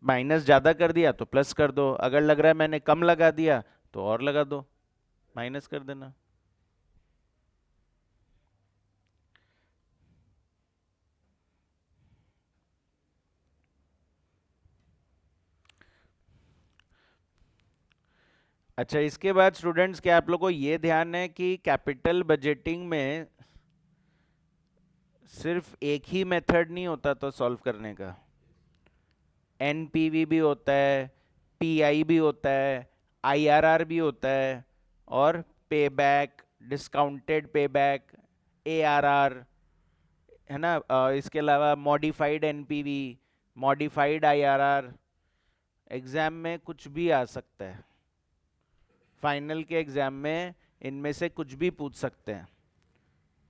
माइनस ज़्यादा कर दिया तो प्लस कर दो, अगर लग रहा है मैंने कम लगा दिया तो और लगा दो, माइनस कर देना। अच्छा, इसके बाद स्टूडेंट्स क्या आप लोग को ये ध्यान है कि कैपिटल बजटिंग में सिर्फ एक ही मेथड नहीं होता तो सॉल्व करने का, NPV भी होता है, PI भी होता है, IRR भी होता है, और पे back, discounted pay back, ARR, है ना। इसके अलावा modified NPV, modified IRR। Exam में कुछ भी आ सकता है, फाइनल के एग्जाम में इनमें से कुछ भी पूछ सकते हैं।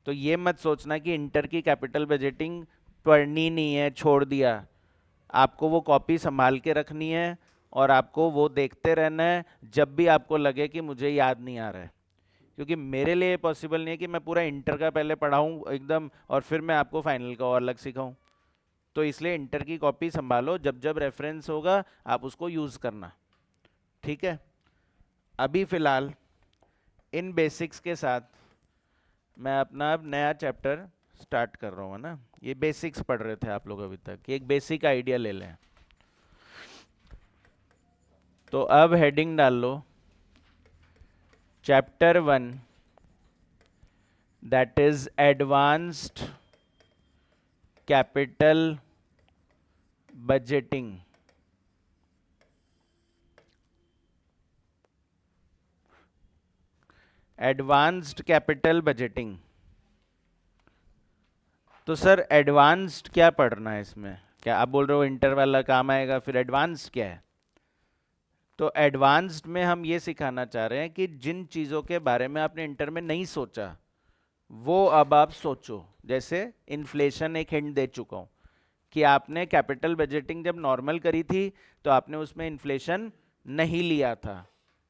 तो ये मत सोचना कि इंटर की कैपिटल बजटिंग पढ़नी नहीं है, छोड़ दिया। आपको वो कॉपी संभाल के रखनी है और आपको वो देखते रहना है जब भी आपको लगे कि मुझे याद नहीं आ रहा है, क्योंकि मेरे लिए पॉसिबल नहीं है कि मैं पूरा इंटर का पहले पढ़ाऊँ एकदम और फिर मैं आपको फाइनल का और अलग सिखाऊँ। तो इसलिए इंटर की कॉपी संभालो, जब जब रेफरेंस होगा आप उसको यूज़ करना, ठीक है, अभी फिलहाल इन बेसिक्स के साथ मैं अपना अब नया चैप्टर स्टार्ट कर रहा हूँ, है ना। ये बेसिक्स पढ़ रहे थे आप लोग अभी तक, एक बेसिक आइडिया ले लें। तो अब हेडिंग डाल लो chapter 1, that is advanced capital budgeting. Advanced capital budgeting. तो सर एडवांस्ड क्या पढ़ना है इसमें? क्या आप बोल रहे हो इंटर वाला काम आएगा, फिर एडवांस्ड क्या है? तो एडवांस्ड में हम ये सिखाना चाह रहे हैं कि जिन चीज़ों के बारे में आपने इंटर में नहीं सोचा वो अब आप सोचो। जैसे इन्फ्लेशन एक हिंट दे चुका हूँ कि आपने कैपिटल बजटिंग जब नॉर्मल करी थी तो आपने उसमें इन्फ्लेशन नहीं लिया था,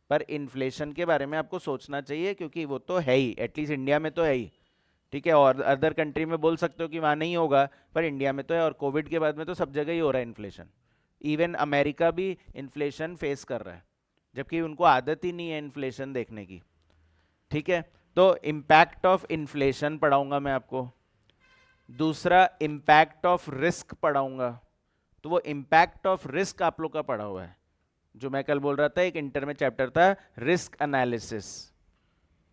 पर इन्फ्लेशन के बारे में आपको सोचना चाहिए क्योंकि वो तो है ही, एटलीस्ट इंडिया में तो है ही। ठीक है, और अदर कंट्री में बोल सकते हो कि वहाँ नहीं होगा, पर इंडिया में तो है। और कोविड के बाद में तो सब जगह ही हो रहा है इन्फ्लेशन। इवन अमेरिका भी इन्फ्लेशन फेस कर रहा है, जबकि उनको आदत ही नहीं है इन्फ्लेशन देखने की। ठीक है, तो इम्पैक्ट ऑफ इन्फ्लेशन पढ़ाऊंगा मैं आपको। दूसरा इम्पैक्ट ऑफ रिस्क पढ़ाऊंगा। तो वो इम्पैक्ट ऑफ रिस्क आप लोग का पढ़ा हुआ है, जो मैं कल बोल रहा था, एक इंटर में चैप्टर था रिस्क एनालिसिस।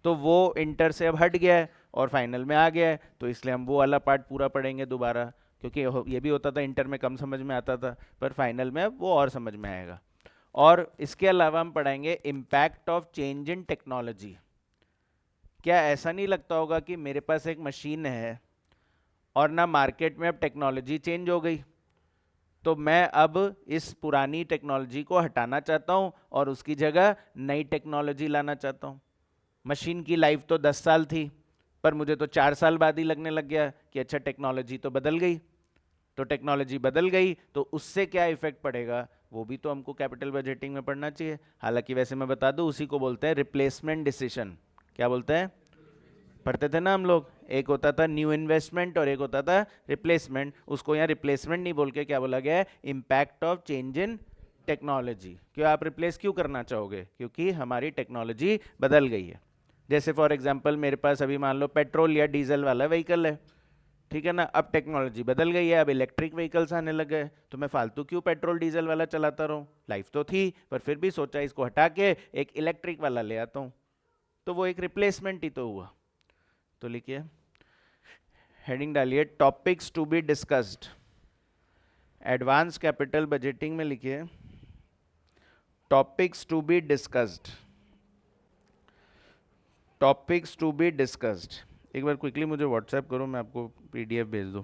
तो वो इंटर से अब हट गया है और फाइनल में आ गया है, तो इसलिए हम वो वाला पार्ट पूरा पढ़ेंगे दोबारा, क्योंकि ये भी होता था इंटर में कम समझ में आता था, पर फाइनल में अब वो और समझ में आएगा। और इसके अलावा हम पढ़ाएंगे impact of change in technology. क्या ऐसा नहीं लगता होगा कि मेरे पास एक मशीन है और ना मार्केट में अब टेक्नोलॉजी चेंज हो गई, तो मैं अब इस पुरानी टेक्नोलॉजी को हटाना चाहता हूँ और उसकी जगह नई टेक्नोलॉजी लाना चाहता हूँ। मशीन की लाइफ तो 10 साल थी, पर मुझे तो 4 साल बाद ही लगने लग गया कि अच्छा टेक्नोलॉजी तो बदल गई। तो टेक्नोलॉजी बदल गई तो उससे क्या इफेक्ट पड़ेगा, वो भी तो हमको कैपिटल बजटिंग में पढ़ना चाहिए। हालांकि वैसे मैं बता दूं, उसी को बोलते हैं रिप्लेसमेंट डिसीजन। क्या बोलते हैं? पढ़ते थे ना हम लोग, एक होता था न्यू इन्वेस्टमेंट और एक होता था रिप्लेसमेंट। उसको यहाँ रिप्लेसमेंट नहीं बोल के क्या बोला गया है? Impact of change in technology. क्यों आप रिप्लेस क्यों करना चाहोगे? क्योंकि हमारी टेक्नोलॉजी बदल गई है। जैसे फॉर एग्जांपल मेरे पास अभी मान लो पेट्रोल या डीजल वाला व्हीकल है, ठीक है ना। अब टेक्नोलॉजी बदल गई है, अब इलेक्ट्रिक व्हीकल्स आने लगे, तो मैं फालतू क्यों पेट्रोल डीजल वाला चलाता रहूं? लाइफ तो थी, पर फिर भी सोचा इसको हटा के एक इलेक्ट्रिक वाला ले आता हूं, तो वो एक रिप्लेसमेंट ही तो हुआ। तो लिखिए, हेडिंग डालिए topics to be discussed. Advance capital budgeting में लिखिए topics to be discussed. Topics to be discussed. एक बार क्विकली मुझे व्हाट्सएप करो, मैं आपको पीडीएफ भेज दूं।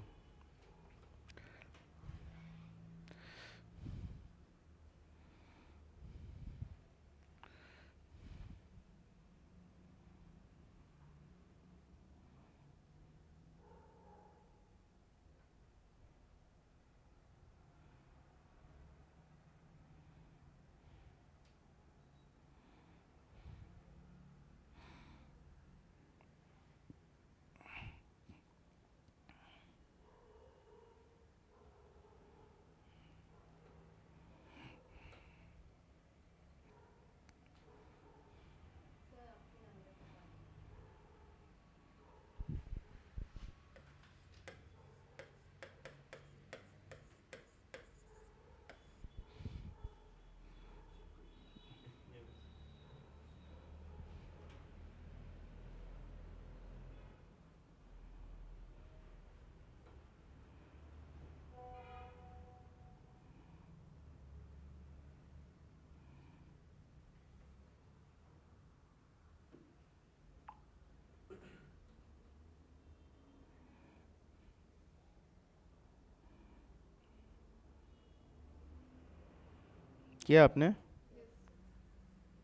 किया आपने?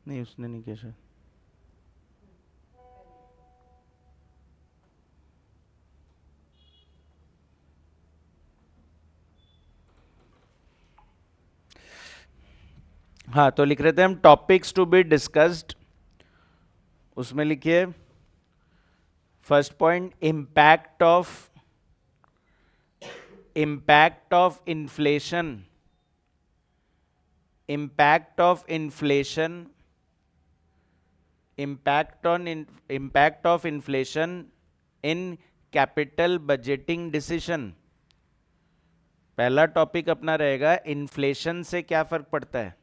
नहीं, उसने नहीं किया शायद। हाँ, तो लिख रहे थे हम टॉपिक्स टू बी डिस्कस्ड। उसमें लिखिए first point, impact of inflation impact of inflation, impact of inflation in capital budgeting decision. पहला टॉपिक अपना रहेगा इन्फ्लेशन से क्या फर्क पड़ता है,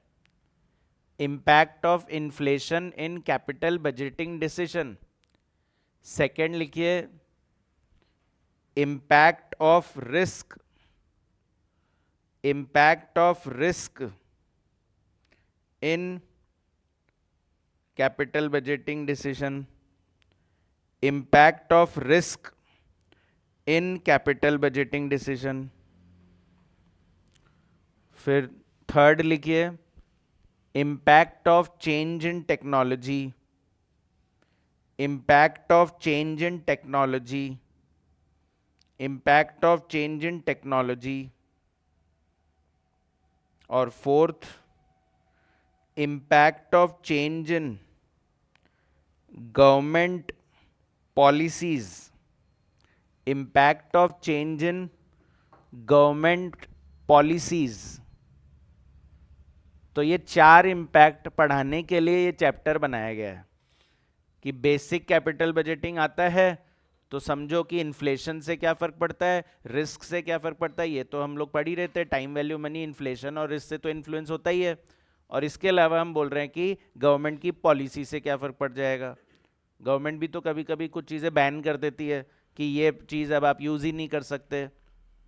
impact of inflation in capital budgeting decision. Second लिखिए impact of risk, impact of risk in capital budgeting decision, impact of risk in capital budgeting decision. फिर थर्ड लिखिए impact of change in technology, impact of change in technology, impact of change in technology. और fourth impact of change in government policies, impact of change in government policies. तो ये चार impact पढ़ाने के लिए ये चैप्टर बनाया गया है कि बेसिक कैपिटल बजटिंग आता है तो समझो कि इन्फ्लेशन से क्या फर्क पड़ता है, रिस्क से क्या फर्क पड़ता है, ये तो हम लोग पढ़ ही रहते हैं. टाइम वैल्यू मनी, इन्फ्लेशन और रिस्क से तो इन्फ्लुएंस होता ही है. और इसके अलावा हम बोल रहे हैं कि गवर्नमेंट की पॉलिसी से क्या फर्क पड़ जाएगा. गवर्नमेंट भी तो कभी कभी कुछ चीज़ें बैन कर देती है कि ये चीज़ अब आप यूज़ ही नहीं कर सकते,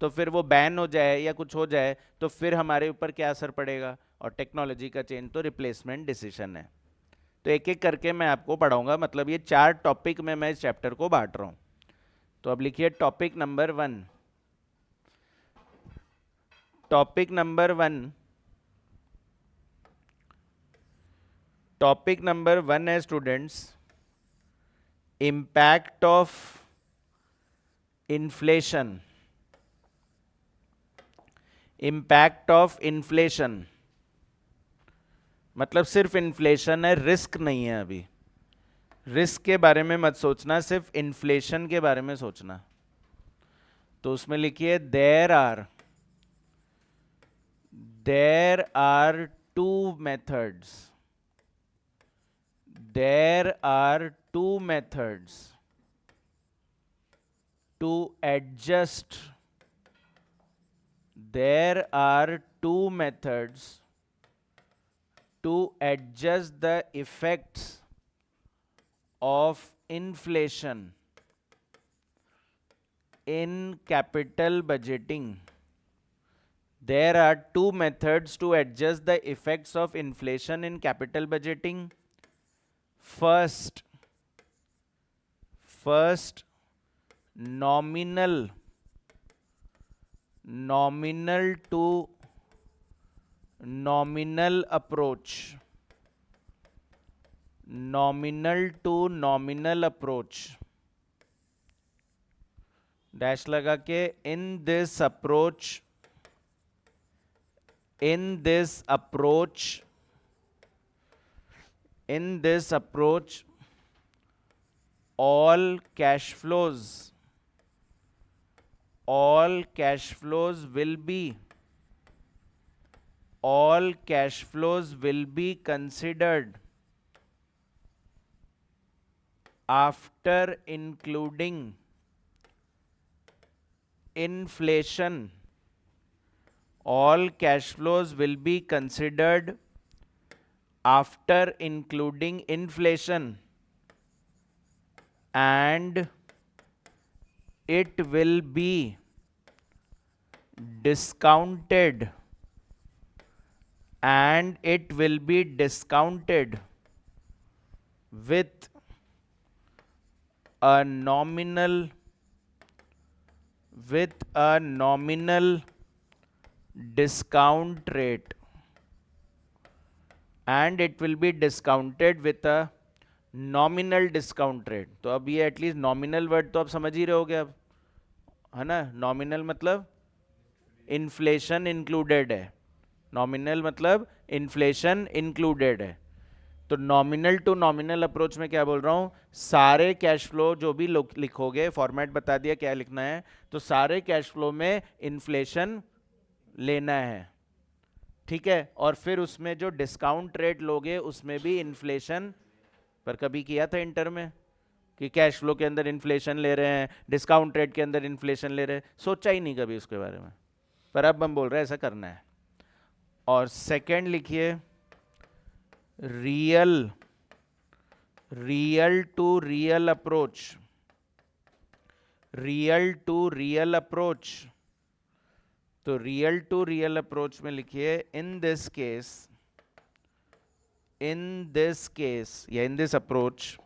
तो फिर वो बैन हो जाए या कुछ हो जाए तो फिर हमारे ऊपर क्या असर पड़ेगा. और टेक्नोलॉजी का चेंज तो रिप्लेसमेंट डिसीजन है. तो एक एक करके मैं आपको पढ़ाऊंगा, मतलब ये चार टॉपिक में मैं इस चैप्टर को बांट रहा हूं. तो अब लिखिए topic number 1. Topic number 1, topic number 1 है students impact of inflation, impact of inflation. मतलब सिर्फ इन्फ्लेशन है, रिस्क नहीं है. अभी रिस्क के बारे में मत सोचना, सिर्फ इन्फ्लेशन के बारे में सोचना. तो उसमें लिखिए there are two methods, there are two methods to adjust, there are two methods to adjust the effects of inflation in capital budgeting. There are two methods to adjust the effects of inflation in capital budgeting. First, nominal to nominal approach, nominal to nominal approach. Dash लगा के in this approach all cash flows will be considered after including inflation. All cash flows will be considered after including inflation, and it will be discounted, with a nominal discount rate, and it will be discounted with a nominal discount rate. तो अब ये at least nominal word तो आप समझ ही रहे होगे अब, है ना. नॉमिनल मतलब इन्फ्लेशन इंक्लूडेड है, नॉमिनल मतलब इन्फ्लेशन इंक्लूडेड है. तो नॉमिनल टू नॉमिनल अप्रोच में क्या बोल रहा हूं, सारे कैश फ्लो जो भी लिखोगे, फॉर्मेट बता दिया क्या लिखना है, तो सारे कैश फ्लो में इन्फ्लेशन लेना है. ठीक है, और फिर उसमें जो डिस्काउंट रेट लोगे उसमें भी इन्फ्लेशन, पर कभी किया था इंटर में कि कैश फ्लो के अंदर इन्फ्लेशन ले रहे हैं, डिस्काउंट रेट के अंदर इन्फ्लेशन ले रहे हैं, सोचा ही नहीं कभी उसके बारे में, पर अब हम बोल रहे हैं ऐसा करना है। और सेकंड लिखिए real to real approach, real to real approach. तो रियल टू रियल अप्रोच में लिखिए इन दिस केस या in this approach,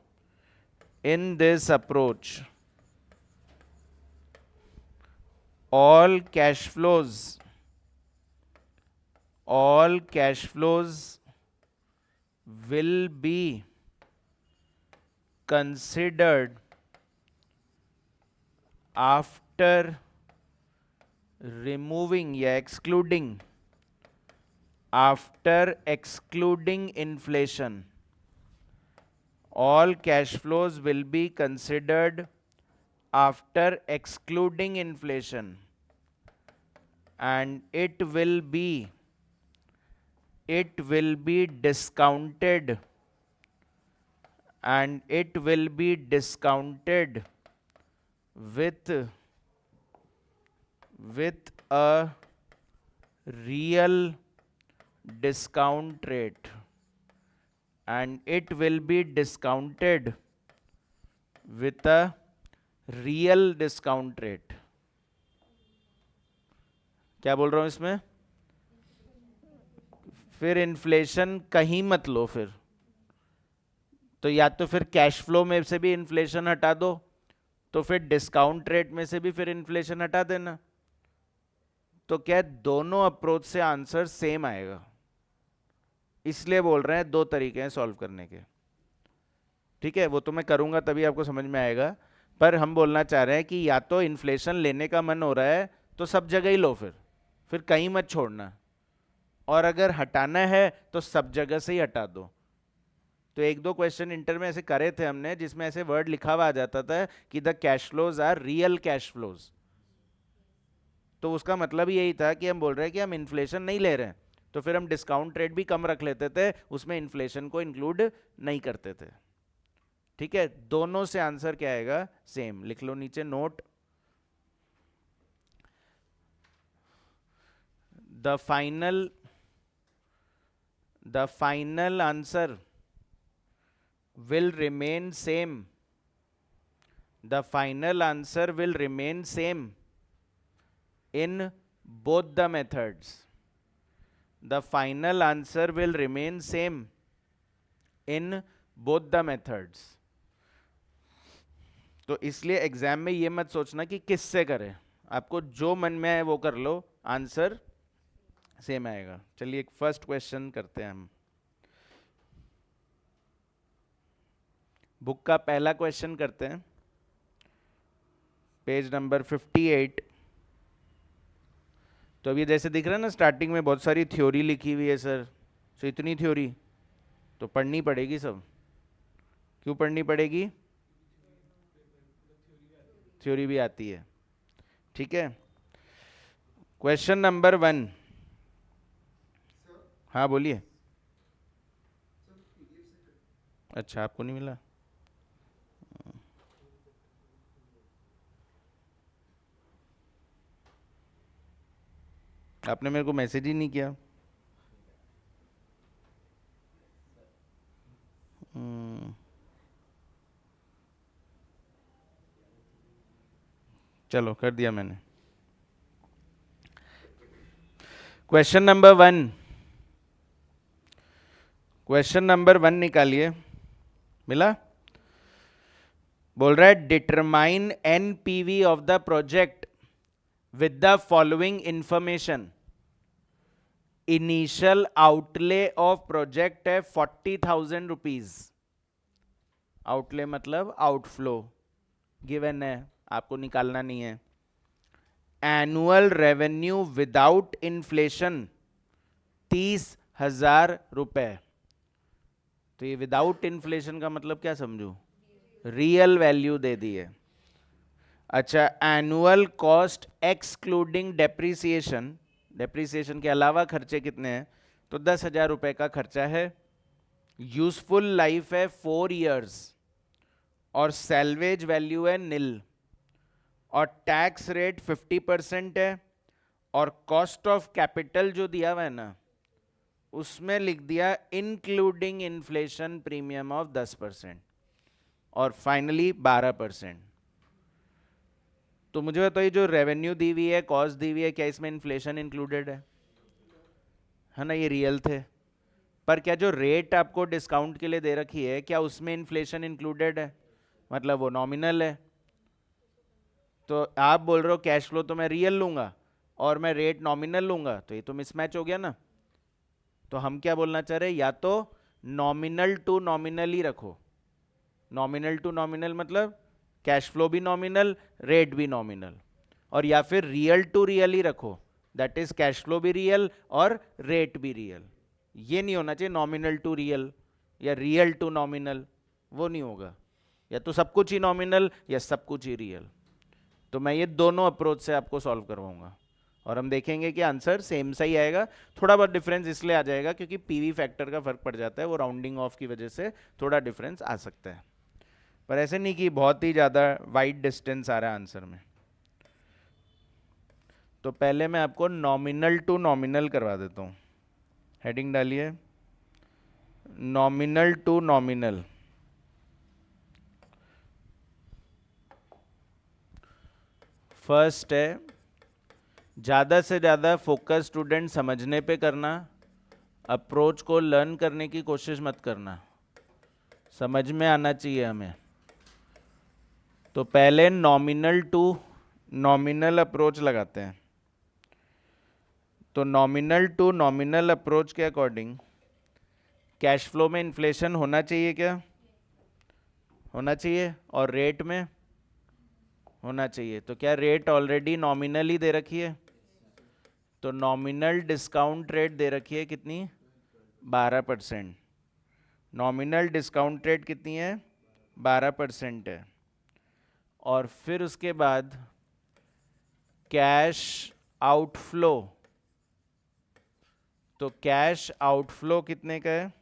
all cash flows will be considered after removing या excluding inflation. All cash flows will be considered after excluding inflation, and it will be discounted, with a real discount rate, क्या बोल रहा हूं इसमें? फिर inflation कहीं मत लो, फिर तो या तो फिर कैश फ्लो में से भी इन्फ्लेशन हटा दो, तो फिर डिस्काउंट रेट में से भी फिर इन्फ्लेशन हटा देना, तो क्या दोनों अप्रोच से आंसर सेम आएगा। इसलिए बोल रहे हैं दो तरीके हैं सॉल्व करने के, ठीक है, वो तो मैं करूंगा तभी आपको समझ में आएगा, पर हम बोलना चाह रहे हैं कि या तो इन्फ्लेशन लेने का मन हो रहा है तो सब जगह ही लो, फिर कहीं मत छोड़ना, और अगर हटाना है तो सब जगह से ही हटा दो। तो एक दो क्वेश्चन इंटर में ऐसे करे थे हमने जिसमें ऐसे वर्ड लिखा हुआ आ जाता था कि the cash flows are real cash flows, तो उसका मतलब यही था कि हम बोल रहे हैं कि हम इन्फ्लेशन नहीं ले रहे हैं, तो फिर हम डिस्काउंट रेट भी कम रख लेते थे, उसमें इन्फ्लेशन को इंक्लूड नहीं करते थे। ठीक है, दोनों से आंसर क्या आएगा? सेम। लिख लो नीचे note, the final answer will remain same. The final answer will remain same in both the methods. The final answer will remain same in both the methods. तो इसलिए एग्जाम में ये मत सोचना कि किससे करें, आपको जो मन में है वो कर लो, आंसर सेम आएगा। चलिए एक फर्स्ट क्वेश्चन करते हैं हम। बुक का पहला क्वेश्चन करते हैं, पेज नंबर 58। तो अभी जैसे दिख रहा है ना, स्टार्टिंग में बहुत सारी थ्योरी लिखी हुई है सर, तो इतनी थ्योरी तो पढ़नी पड़ेगी सब। क्यों पढ़नी पड़ेगी? थ्योरी भी आती है। ठीक है, क्वेश्चन नंबर 1। हाँ बोलिए। अच्छा, आपको नहीं मिला? आपने मेरे को मैसेज ही नहीं किया। चलो कर दिया मैंने। क्वेश्चन नंबर 1 निकालिए। मिला? बोल रहा है determine NPV of the project with the following information. Initial outlay of project है 40,000 रुपीज। आउटले मतलब आउटफ्लो गिवन है, आपको निकालना नहीं है। एनुअल रेवेन्यू विदाउट इन्फ्लेशन 30,000 रुपए। तो ये विदाउट इन्फ्लेशन का मतलब क्या समझू? रियल वैल्यू दे दी है। अच्छा, annual cost excluding depreciation, depreciation के अलावा खर्चे कितने हैं? तो 10,000 रुपए का खर्चा है, यूजफुल लाइफ है 4 इयर्स और सैल्वेज वैल्यू है निल और टैक्स रेट 50% है और कॉस्ट ऑफ कैपिटल जो दिया हुआ है ना उसमें लिख दिया इंक्लूडिंग इन्फ्लेशन प्रीमियम ऑफ 10% और फाइनली 12%। तो मुझे बताइए जो रेवेन्यू दी हुई है, कॉस्ट दी हुई है, क्या इसमें इन्फ्लेशन इंक्लूडेड है ना? ये रियल थे। पर क्या जो रेट आपको डिस्काउंट के लिए दे रखी है क्या उसमें इन्फ्लेशन इंक्लूडेड है? मतलब वो नॉमिनल है। तो आप बोल रहे हो कैश फ्लो तो मैं रियल लूंगा और मैं रेट नॉमिनल लूंगा, तो ये तो मिसमैच हो गया ना। तो हम क्या बोलना चाह रहे हैं, या तो नॉमिनल टू नॉमिनल ही रखो। नॉमिनल टू नॉमिनल मतलब कैश फ्लो भी नॉमिनल, रेट भी नॉमिनल, और या फिर रियल टू रियल ही रखो, दैट इज कैश फ्लो भी रियल और रेट भी रियल। ये नहीं होना चाहिए नॉमिनल टू रियल या रियल टू नॉमिनल, वो नहीं होगा। या तो सब कुछ ही नॉमिनल या सब कुछ ही रियल। तो मैं ये दोनों अप्रोच से आपको सॉल्व करवाऊंगा और हम देखेंगे कि आंसर सेम सा ही आएगा। थोड़ा बहुत डिफरेंस इसलिए आ जाएगा क्योंकि पीवी फैक्टर का फर्क पड़ जाता है, वो राउंडिंग ऑफ की वजह से थोड़ा डिफरेंस आ सकता है, पर ऐसे नहीं कि बहुत ही ज़्यादा वाइड डिस्टेंस आ रहा है आंसर में। तो पहले मैं आपको नॉमिनल टू नॉमिनल करवा देता हूँ। हेडिंग डालिए नॉमिनल टू नॉमिनल। फर्स्ट है ज़्यादा से ज़्यादा फोकस स्टूडेंट समझने पे करना, अप्रोच को लर्न करने की कोशिश मत करना, समझ में आना चाहिए हमें। तो पहले नॉमिनल टू नॉमिनल अप्रोच लगाते हैं। तो नॉमिनल टू नॉमिनल अप्रोच के अकॉर्डिंग कैश फ्लो में इन्फ्लेशन होना चाहिए क्या? होना चाहिए। और रेट में होना चाहिए। तो क्या रेट ऑलरेडी नॉमिनल ही दे रखी है? तो नॉमिनल डिस्काउंट रेट दे रखी है कितनी? 12%। नॉमिनल डिस्काउंट रेट कितनी है? 12% है। और फिर उसके बाद कैश आउटफ्लो, तो कैश आउटफ्लो कितने का है?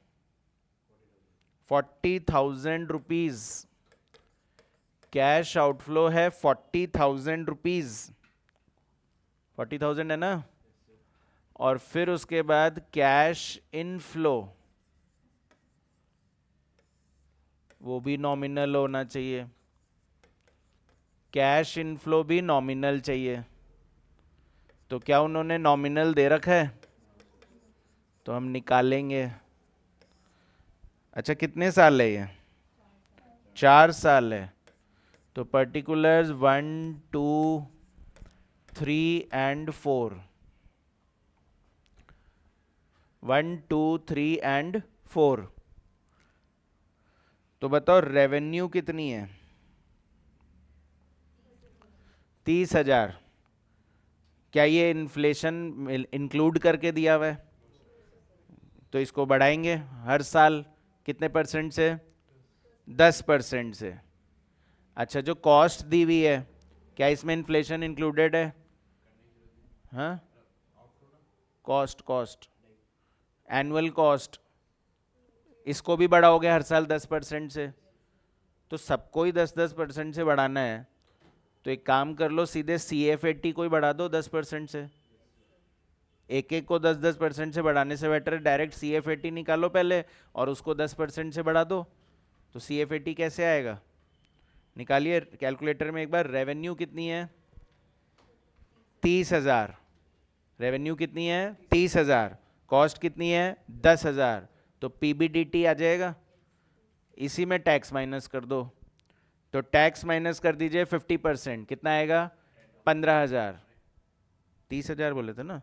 40,000 रुपीज। कैश आउटफ्लो है 40,000 रुपीज। 40,000 है ना? और फिर उसके बाद कैश इनफ्लो, वो भी नॉमिनल होना चाहिए। कैश इनफ्लो भी नॉमिनल चाहिए। तो क्या उन्होंने नॉमिनल दे रखा है? तो हम निकालेंगे। अच्छा कितने साल है ये? 4 साल है। तो पर्टिकुलर्स 1, 2, 3 एंड 4, 1, 2, 3 एंड 4। तो बताओ रेवेन्यू कितनी है? 30,000। क्या ये इन्फ्लेशन इंक्लूड करके दिया हुआ है? तो इसको बढ़ाएंगे हर साल कितने परसेंट से? 10% से। अच्छा जो कॉस्ट दी हुई है क्या इसमें इन्फ्लेशन इंक्लूडेड है? हाँ, कॉस्ट एनुअल कॉस्ट, इसको भी बढ़ाओगे हर साल 10% से। तो सबको ही 10% से बढ़ाना है, तो एक काम कर लो सीधे CF80 को ही बढ़ा दो 10% से। एक एक को 10% से बढ़ाने से बेटर डायरेक्ट CF80 निकालो पहले और उसको 10% से बढ़ा दो। तो CF80 कैसे आएगा? निकालिए कैलकुलेटर में एक बार। रेवेन्यू कितनी है? 30,000। रेवेन्यू कितनी है? 30,000। कॉस्ट कितनी है? 10,000। तो PBDT आ जाएगा। इसी में टैक्स माइनस कर दो। तो टैक्स माइनस कर दीजिए 50%, कितना आएगा? 15,000। 30,000 बोले थे ना?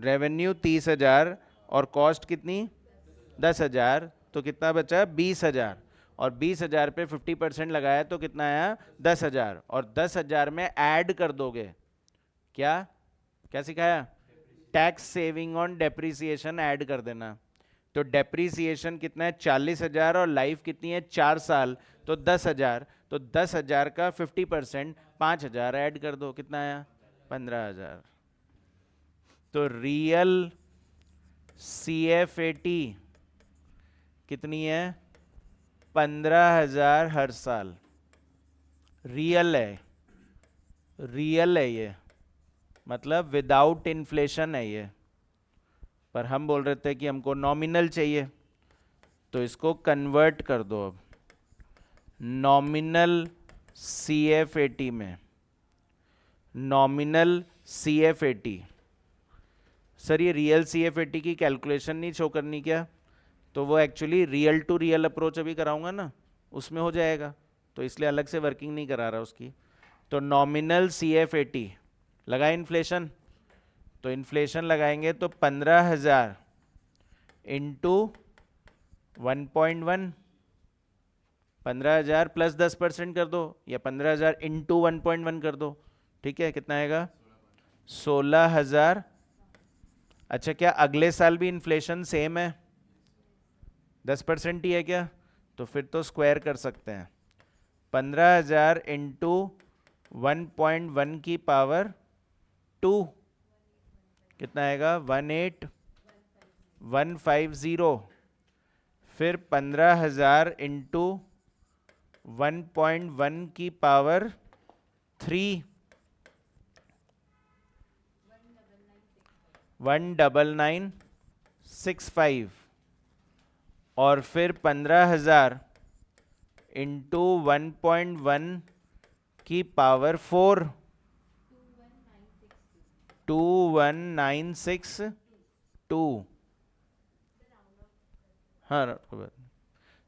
रेवेन्यू 30,000 और कॉस्ट कितनी? 10,000। तो कितना बचा? 20,000। और 20,000 पे 50% लगाया तो कितना आया? 10,000। और 10,000 में ऐड कर दोगे क्या? क्या सिखाया? Tax saving on depreciation add कर देना। तो डेप्रिसिएशन कितना है? 40,000 और लाइफ कितनी है? 4 साल। तो 10,000। तो 10,000 का 50% 5,000 ऐड कर दो, कितना आया? 15,000। तो रियल CF80 कितनी है? 15,000 हर साल। रियल है, रियल है ये, मतलब विदाउट इन्फ्लेशन है ये। पर हम बोल रहे थे कि हमको नॉमिनल चाहिए, तो इसको कन्वर्ट कर दो अब नॉमिनल CF80 में। नॉमिनल CF80, सर ये रियल CF80 की कैलकुलेशन नहीं शो करनी क्या? तो वो actually real to real approach अभी कराऊंगा ना, उसमें हो जाएगा, तो इसलिए अलग से वर्किंग नहीं करा रहा उसकी। तो नॉमिनल CF80 लगा इन्फ्लेशन, तो इन्फ्लेशन लगाएंगे तो 15,000 इंटू 1.1, 15,000 प्लस 10% कर दो, या 15,000 इंटू 1.1 कर दो, ठीक है, कितना आएगा? 16,000। अच्छा, क्या अगले साल भी इन्फ्लेशन सेम है? 10% ही है क्या? तो फिर तो स्क्वायर कर सकते हैं। 15,000 इंटू 1.1 की पावर 2 कितना आएगा? 18,150। फिर 15,000 इंटू 1.1 की पावर 3 19965। और फिर 15,000 इंटू 1.1 की पावर 4 21,962। हाँ,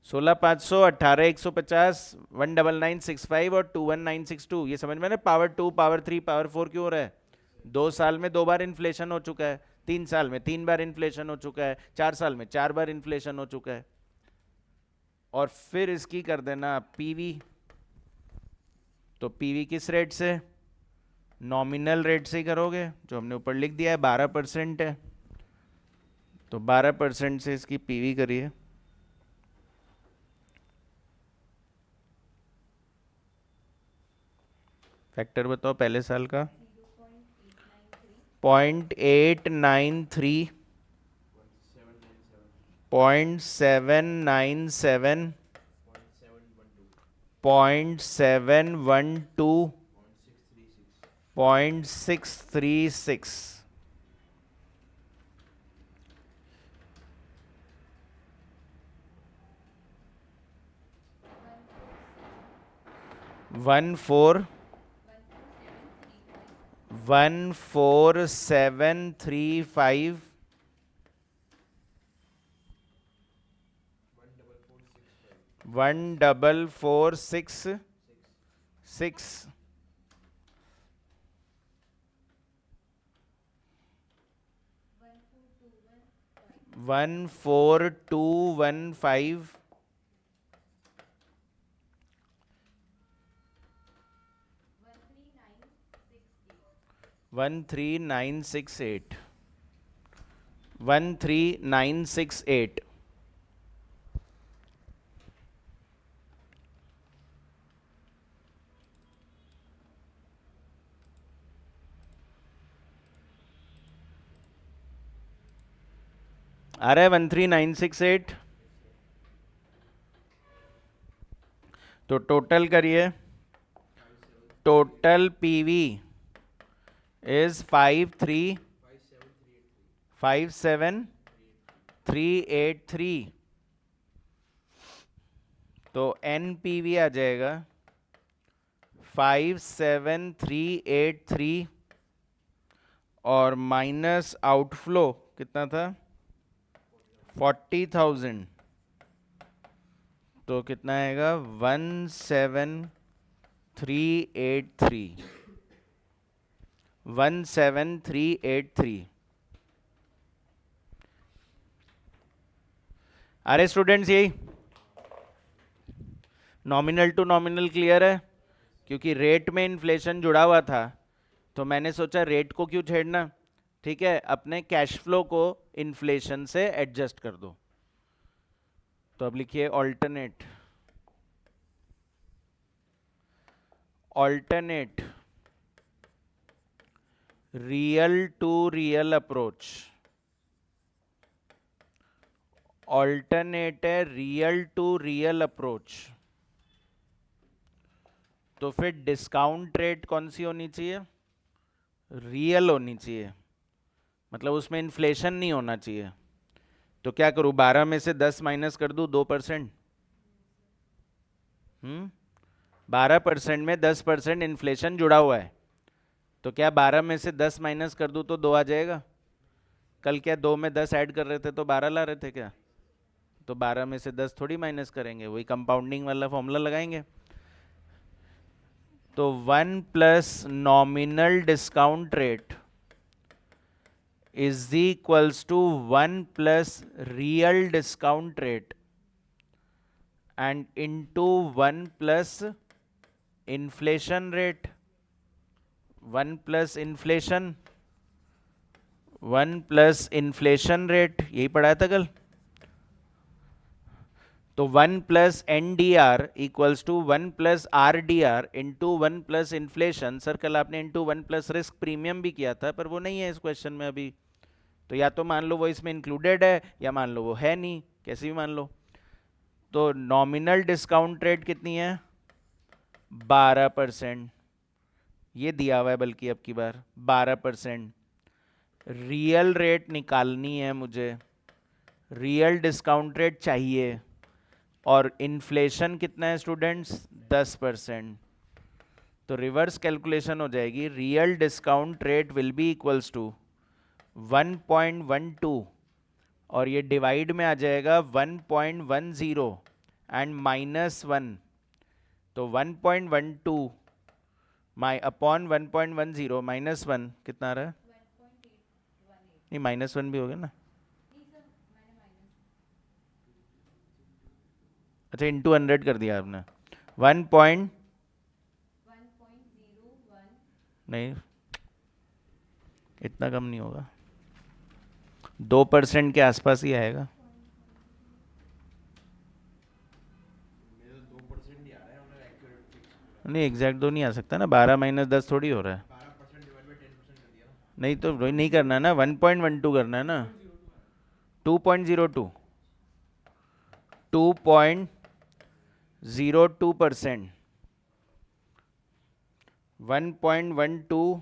16,500, 18,150, 19965 और 21,962। ये समझ में ना? पावर 2, पावर 3, पावर 4 क्यों हो रहा है? 2 साल में 2 बार इन्फ्लेशन हो चुका है, 3 साल में 3 बार इन्फ्लेशन हो चुका है, 4 साल में 4 बार इन्फ्लेशन हो चुका है। और फिर इसकी कर देना पीवी। तो पीवी किस रेट से? नॉमिनल रेट से ही करोगे, जो हमने ऊपर लिख दिया है 12% है, तो 12% से इसकी पीवी करिए। फैक्टर बताओ पहले साल का। 0.893, 0.797, 0.712, 0.636। 14735, 14466, 14215, 13968, 13968। आ रहा है 13968। तो टोटल करिए, टोटल पीवी इज 5357383। तो एनपीवी आ जाएगा 57383, और माइनस आउटफ्लो कितना था? 40,000। तो कितना आएगा? 17383, 17383। अरे स्टूडेंट्स, यही नॉमिनल टू नॉमिनल क्लियर है? क्योंकि रेट में इन्फ्लेशन जुड़ा हुआ था, तो मैंने सोचा रेट को क्यों छेड़ना, ठीक है, अपने कैश फ्लो को इन्फ्लेशन से एडजस्ट कर दो। तो अब लिखिए alternate, alternate real to real approach, alternate है रियल टू रियल अप्रोच। तो फिर डिस्काउंट रेट कौन सी होनी चाहिए? रियल होनी चाहिए, मतलब उसमें इन्फ्लेशन नहीं होना चाहिए। तो क्या करूं, 12 में से 10 माइनस कर दूं, 2%। 12% में 10% इन्फ्लेशन जुड़ा हुआ है, तो क्या 12 में से 10 माइनस कर दूं तो 2 आ जाएगा? कल क्या 2 में 10 ऐड कर रहे थे तो 12 ला रहे थे क्या? तो 12 में से 10 थोड़ी माइनस करेंगे, वही कंपाउंडिंग वाला फॉर्मूला लगाएंगे। तो 1 plus nominal discount rate is equals to 1 plus real discount rate and into 1 plus inflation rate. 1 plus inflation, 1 plus inflation rate, यही पढ़ाया था कल। तो 1 plus N D R equals to 1 plus R D R into 1 plus inflation. Sir कल आपने into 1 plus risk premium भी किया था, पर वो नहीं है इस क्वेश्चन में अभी। तो या तो मान लो वो इसमें इंक्लूडेड है, या मान लो वो है नहीं, कैसे भी मान लो। तो नॉमिनल डिस्काउंट रेट कितनी है? 12%। ये दिया हुआ है बल्कि अब की बार 12%। रियल रेट निकालनी है मुझे, रियल डिस्काउंट रेट चाहिए, और इन्फ्लेशन कितना है स्टूडेंट्स? 10%। तो रिवर्स कैलकुलेशन हो जाएगी, real discount rate will be equals to 1.12, और ये डिवाइड में आ जाएगा 1.10 एंड -1। तो 1.12 माई अपॉन 1.10 -1 कितना आ रहा है? नहीं, -1 भी हो गया ना। अच्छा, इंटू 100 कर दिया आपने। 1 पॉइंट, नहीं इतना कम नहीं होगा, 2% के आसपास ही आएगा। नहीं, एग्जैक्ट तो नहीं आ सकता ना, 12 माइनस 10 थोड़ी हो रहा है। नहीं तो वही नहीं करना है ना, 1.12 करना है ना। 2.02, 2.02%। 1.12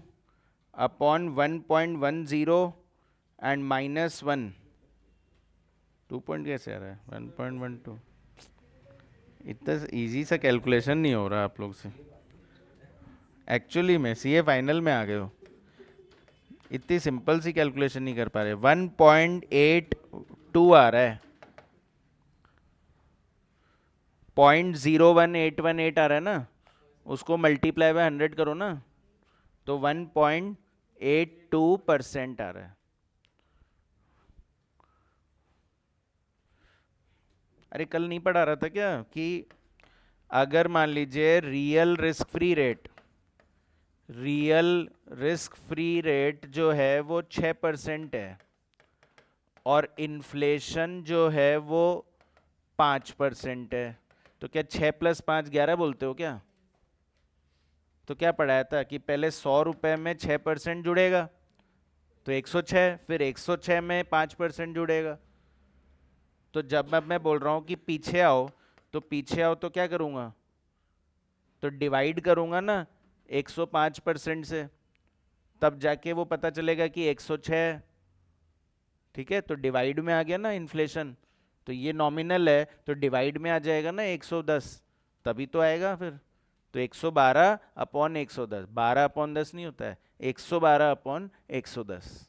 अपॉन 1.10 एंड -1। 2 पॉइंट कैसे आ रहा है? 1.12। इतना इजी सा कैलकुलेशन नहीं हो रहा आप लोग से। एक्चुअली में सीए फाइनल में आ गए हो, इतनी सिंपल सी कैलकुलेशन नहीं कर पा रहे। 1.82 आ रहा है, 0.01818 आ रहा है ना, उसको मल्टीप्लाई बाय 100 करो ना, तो 1.82% आ रहा है। अरे कल नहीं पढ़ा रहा था क्या कि अगर मान लीजिए रियल रिस्क फ्री रेट जो है वो 6% है, और इन्फ्लेशन जो है वो 5% है, तो क्या 6 + 5 11 बोलते हो क्या? तो क्या पढ़ाया था कि पहले 100 रुपए में 6% जुड़ेगा, तो 106, फिर 106 में 5% जुड़ेगा। तो जब मैं बोल रहा हूं कि पीछे आओ, तो पीछे आओ तो क्या करूंगा? तो डिवाइड करूंगा ना 105% से, तब जाके वो पता चलेगा कि 106। ठीक है, तो डिवाइड में आ गया ना इन्फ्लेशन, तो ये नॉमिनल है तो डिवाइड में आ जाएगा ना 110, तभी तो आएगा फिर। तो 112 अपॉन 110, 12/10 नहीं होता है, 112 अपॉन 110।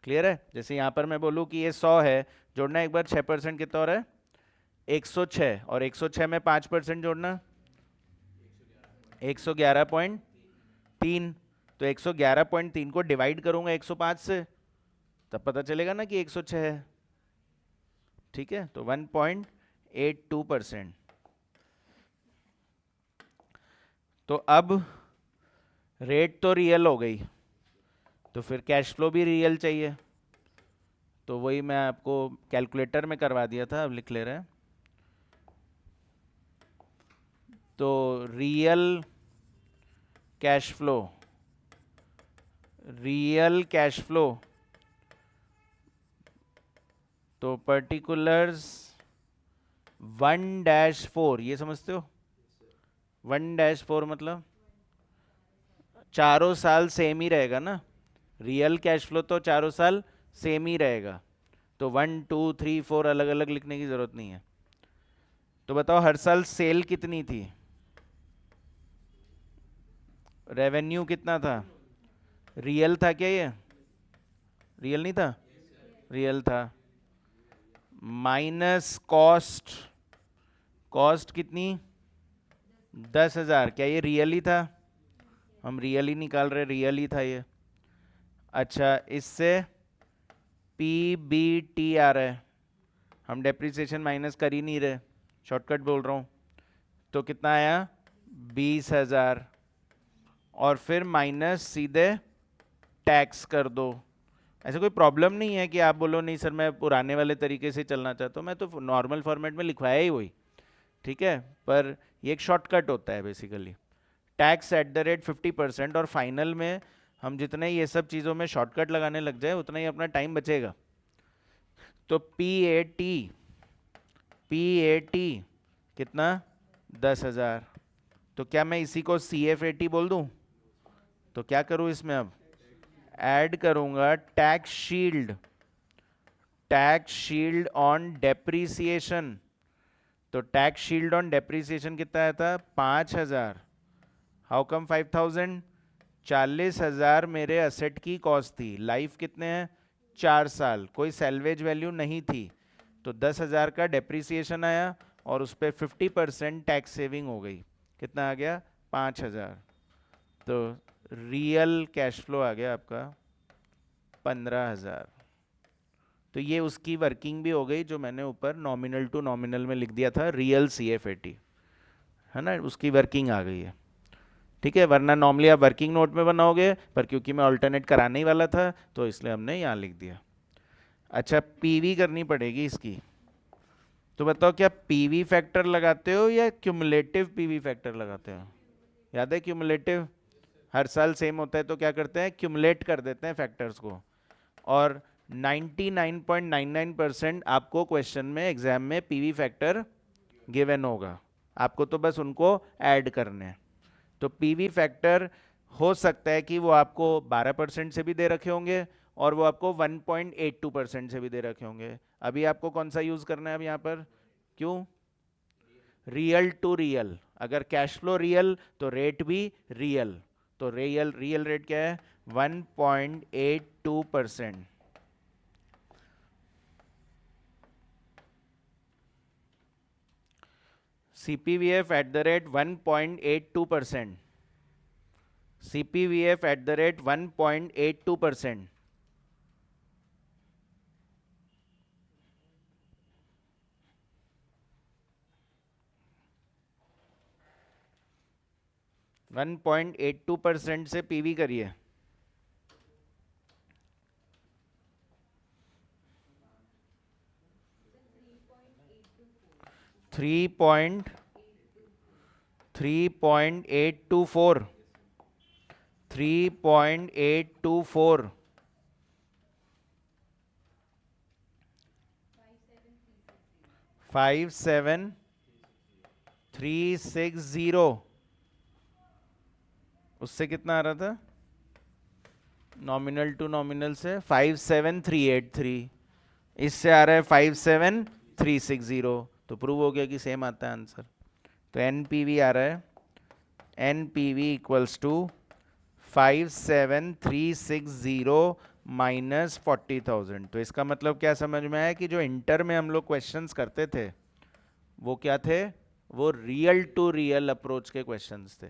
क्लियर है? जैसे यहाँ पर मैं बोलूँ कि ये 100 है, जोड़ना एक बार 6% कितना हो रहा है? 106, और 106 में 5% जोड़ना 111.3। तो 111.3 को डिवाइड करूंगा 105 से, तब पता चलेगा ना कि 106 है। ठीक है, तो 1.82%। तो अब रेट तो रियल हो गई, तो फिर कैश फ्लो भी रियल चाहिए। तो वही मैं आपको कैलकुलेटर में करवा दिया था, अब लिख ले रहे हैं। तो real cash flow, real cash flow, तो पर्टिकुलर्स 1-4, ये समझते हो? 1-4 मतलब चारों साल सेम ही रहेगा ना, रियल कैश फ्लो तो चारों साल सेम ही रहेगा, तो 1, 2, 3, 4 अलग अलग लिखने की जरूरत नहीं है। तो बताओ हर साल सेल कितनी थी, रेवेन्यू कितना था? रियल था क्या ये? रियल नहीं था? रियल था। माइनस कॉस्ट, कॉस्ट कितनी? 10,000, क्या ये रियल ही था? हम रियल ही निकाल रहे, रियल ही था ये। अच्छा, इससे पीबीटी आ रहा है, हम डेप्रिसिएशन माइनस कर ही नहीं रहे, शॉर्टकट बोल रहा हूँ, तो कितना आया? 20,000, और फिर माइनस सीधे टैक्स कर दो। ऐसा कोई प्रॉब्लम नहीं है कि आप बोलो नहीं सर मैं पुराने वाले तरीके से चलना चाहता हूँ, मैं तो नॉर्मल फॉर्मेट में लिखवाया ही वही, ठीक है, पर ये एक शॉर्टकट होता है basically. Tax at the rate 50%, और फाइनल में हम जितने ये सब चीज़ों में शॉर्टकट लगाने लग जाए उतना ही अपना टाइम बचेगा। तो पी ए टी कितना? 10,000। तो क्या मैं इसी को CFAT बोल दूं? तो क्या करूं इसमें अब? ऐड करूंगा tax shield, tax shield on depreciation. तो टैक्स शील्ड ऑन डेप्रीसिएशन कितना आया था? 5,000। How come 5,000? 40,000 मेरे असेट की कॉस्ट थी, लाइफ कितने हैं? 4 साल, कोई सैल्वेज वैल्यू नहीं थी, तो 10,000 का डेप्रीसिएशन आया और उस पर 50% टैक्स सेविंग हो गई, कितना आ गया? 5,000। तो रियल कैश फ्लो आ गया आपका 15,000। तो ये उसकी वर्किंग भी हो गई जो मैंने ऊपर नॉमिनल टू नॉमिनल में लिख दिया था, रियल CFAT, है ना, उसकी वर्किंग आ गई है। ठीक है, वरना नॉर्मली आप वर्किंग नोट में बनाओगे, पर क्योंकि मैं अल्टरनेट कराने ही वाला था तो इसलिए हमने यहाँ लिख दिया। अच्छा, पीवी करनी पड़ेगी इसकी, तो बताओ क्या पीवी फैक्टर लगाते हो या क्यूमुलेटिव पीवी फैक्टर लगाते हो? याद है क्यूमुलेटिव हर साल सेम होता है, तो क्या करते हैं? क्यूमुलेट कर देते हैं फैक्टर्स को, और 99.99% आपको क्वेश्चन में एग्जाम में पीवी फैक्टर गिवन होगा, आपको तो बस उनको ऐड करने हैं। तो पीवी फैक्टर हो सकता है कि वो आपको 12% से भी दे रखे होंगे और वो आपको 1.82% से भी दे रखे होंगे। अभी आपको कौन सा यूज करना है अब यहाँ पर? क्यों? रियल टू रियल, अगर कैश फ्लो रियल तो रेट भी रियल, तो रियल रियल रेट क्या है? 1.82%। CPVF at the rate 1.82%, CPVF at the rate 1.82%। 1.82% से पीवी करिए। Three point 3.824, 3.824, 57,360। उससे कितना आ रहा था? नॉमिनल टू नॉमिनल से 57,383, इससे आ रहा है 57,360, तो प्रूव हो गया कि सेम आता है आंसर। तो NPV आ रहा है, NPV इक्वल्स टू 57,360 माइनस 40,000। तो इसका मतलब क्या समझ में आया कि जो इंटर में हम लोग क्वेश्चंस करते थे वो क्या थे? वो रियल टू रियल अप्रोच के क्वेश्चंस थे,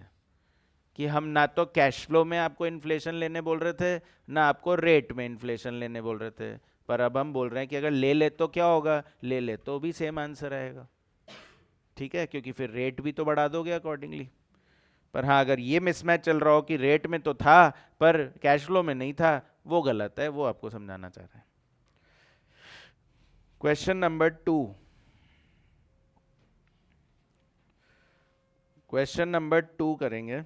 कि हम ना तो कैश फ्लो में आपको इन्फ्लेशन लेने बोल रहे थे, ना आपको रेट में इन्फ्लेशन लेने बोल रहे थे, पर अब हम बोल रहे हैं कि अगर ले ले तो क्या होगा? ले ले तो भी सेम आंसर आएगा, ठीक है, क्योंकि फिर रेट भी तो बढ़ा दोगे अकॉर्डिंगली। पर हाँ, अगर ये मिसमैच चल रहा हो कि रेट में तो था पर कैश फ्लो में नहीं था, वो गलत है, वो आपको समझाना चाह रहे हैं। क्वेश्चन नंबर 2, क्वेश्चन नंबर 2 करेंगे।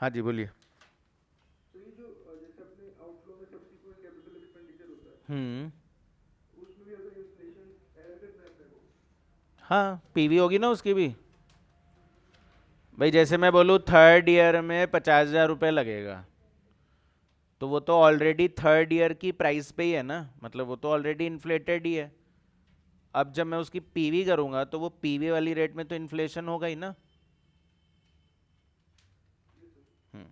हाँ जी बोलिए। तो ये जो जैसे अपने आउटफ्लो में सब्सिक्वेंट कैपिटल एक्सपेंडिचर होता है, उसमें भी अगर इन्फ्लेशन ऐड करना है अपने को? हाँ पीवी होगी ना उसकी भी। भाई जैसे मैं बोलूँ थर्ड ईयर में 50,000 रुपये लगेगा, तो वो तो ऑलरेडी थर्ड ईयर की प्राइस पे ही है ना, मतलब वो तो ऑलरेडी इन्फ्लेटेड ही है। अब जब मैं उसकी पीवी करूंगा तो वो पीवी वाली रेट में तो इन्फ्लेशन होगा ही ना। हम्म,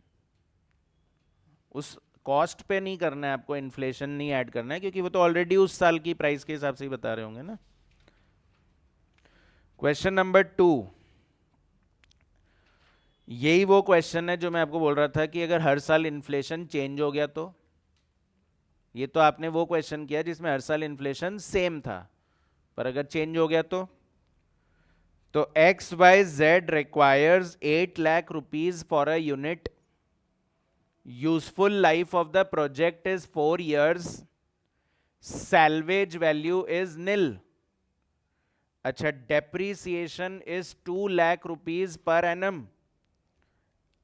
उस कॉस्ट पे नहीं करना है आपको, इन्फ्लेशन नहीं ऐड करना है, क्योंकि वो तो ऑलरेडी उस साल की प्राइस के हिसाब से ही बता रहे होंगे ना। क्वेश्चन नंबर 2, यही वो क्वेश्चन है जो मैं आपको बोल रहा था कि अगर हर साल इन्फ्लेशन चेंज हो गया तो। ये तो आपने वो क्वेश्चन किया जिसमें हर साल इन्फ्लेशन सेम था, पर अगर चेंज हो गया तो X Y Z requires 8 lakh rupees for a unit, useful life of the project is 4 years, salvage value is nil. अच्छा, depreciation is 2 lakh rupees per annum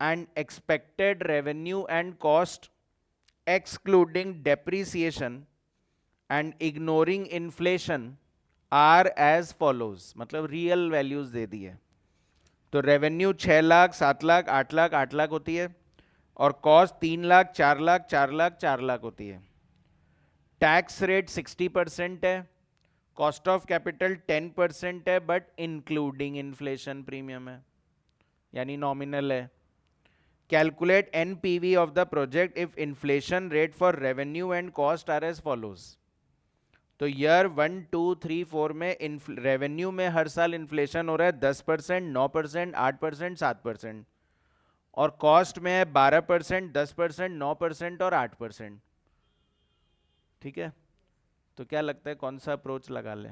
and expected revenue and cost excluding depreciation and ignoring inflation are as follows. मतलब real values दे दी है। तो revenue 6 lakh, 7 lakh, 8 lakh, 8 lakh होती है, और cost 3 lakh, 4 lakh, 4 lakh, 4 lakh होती है। Tax rate 60% है, कॉस्ट ऑफ कैपिटल 10% है, बट इंक्लूडिंग इन्फ्लेशन प्रीमियम है, यानी नॉमिनल है। Calculate NPV of the project if inflation rate for revenue and cost are as follows. तो ईयर 1, 2, 3, 4 में रेवेन्यू में हर साल इन्फ्लेशन हो रहा है 10%, 9%, 8%, 7%, और कॉस्ट में है 12%, 10%, 9% और 8%। ठीक है, तो क्या लगता है कौन सा अप्रोच लगा ले?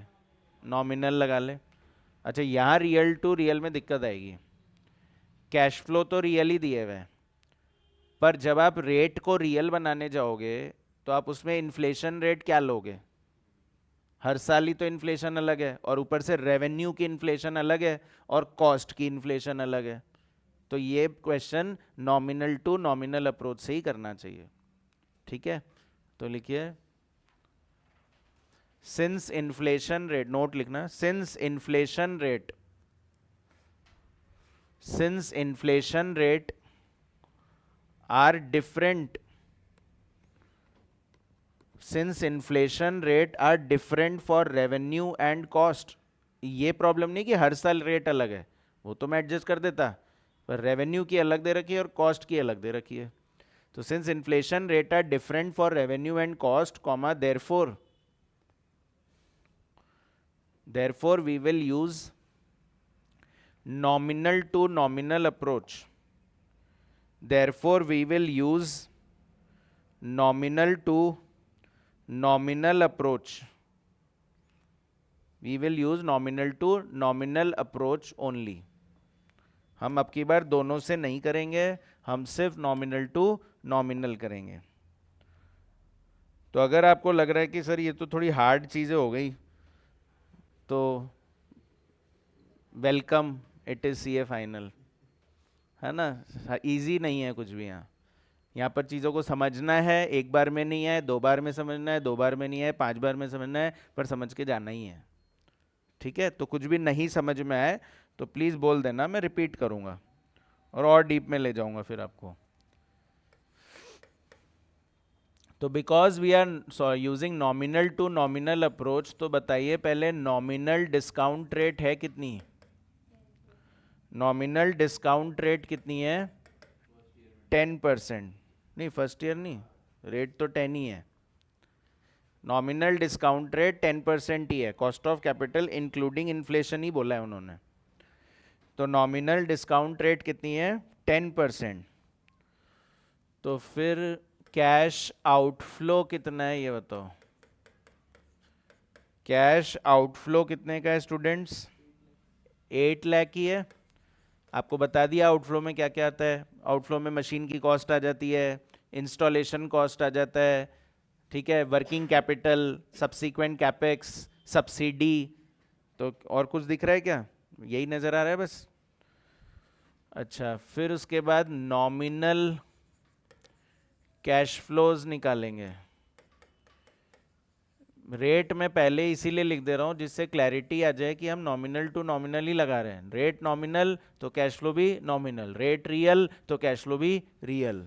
नॉमिनल लगा ले। अच्छा, यहाँ रियल टू रियल में दिक्कत आएगी। कैश फ्लो तो रियल ही दिए हुए हैं, पर जब आप रेट को रियल बनाने जाओगे तो आप उसमें इन्फ्लेशन रेट क्या लोगे? हर साल ही तो इन्फ्लेशन अलग है, और ऊपर से रेवेन्यू की इन्फ्लेशन अलग है, और कॉस्ट की इन्फ्लेशन अलग है। तो ये question nominal to nominal approach से ही करना चाहिए। ठीक है, तो लिखिए सिंस इन्फ्लेशन रेट, नोट लिखना, since inflation rate are different, since inflation rate are different for revenue and cost. ये प्रॉब्लम नहीं कि हर साल रेट अलग है, वो तो मैं एडजस्ट कर देता, पर रेवेन्यू की अलग दे रखी है और कॉस्ट की अलग दे रखी है। तो since inflation rate are different for revenue and cost, comma, therefore we will use nominal to nominal approach. Therefore we will use nominal to nominal approach. We will use nominal to nominal approach only. हम अब की बार दोनों से नहीं करेंगे, हम सिर्फ nominal to nominal करेंगे। तो अगर आपको लग रहा है कि सर ये तो थोड़ी हार्ड चीज़ें हो गई, तो welcome, it is CA final, है ना। इजी नहीं है कुछ भी यहाँ पर चीज़ों को समझना है। एक बार में नहीं है, 2 बार में समझना है, 2 बार में नहीं है, 5 बार में समझना है, पर समझ के जाना ही है। ठीक है, तो कुछ भी नहीं समझ में आए तो प्लीज़ बोल देना, मैं रिपीट करूँगा और डीप में ले जाऊँगा फिर आपको। तो because we are using nominal to nominal approach, तो बताइए पहले नॉमिनल डिस्काउंट रेट है कितनी? नॉमिनल डिस्काउंट रेट कितनी है? 10%। नहीं, फर्स्ट ईयर नहीं, रेट तो 10 ही है। नॉमिनल डिस्काउंट रेट 10% ही है, cost of capital including inflation ही बोला है उन्होंने। तो नॉमिनल डिस्काउंट रेट कितनी है? 10%। तो फिर कैश आउटफ्लो कितना है ये बताओ? कैश आउटफ्लो कितने का है स्टूडेंट्स? 8 लाख ही है। आपको बता दिया आउटफ्लो में क्या क्या आता है। आउटफ्लो में मशीन की कॉस्ट आ जाती है, इंस्टॉलेशन कॉस्ट आ जाता है, ठीक है, working capital, subsequent capex, subsidy. तो और कुछ दिख रहा है क्या? यही नजर आ रहा है बस। अच्छा, फिर उसके बाद नॉमिनल कैश फ्लोज निकालेंगे। रेट में पहले इसीलिए लिख दे रहा हूँ जिससे क्लैरिटी आ जाए कि हम नॉमिनल टू नॉमिनल ही लगा रहे हैं। रेट नॉमिनल तो कैश फ्लो भी नॉमिनल, रेट रियल तो कैश फ्लो भी रियल।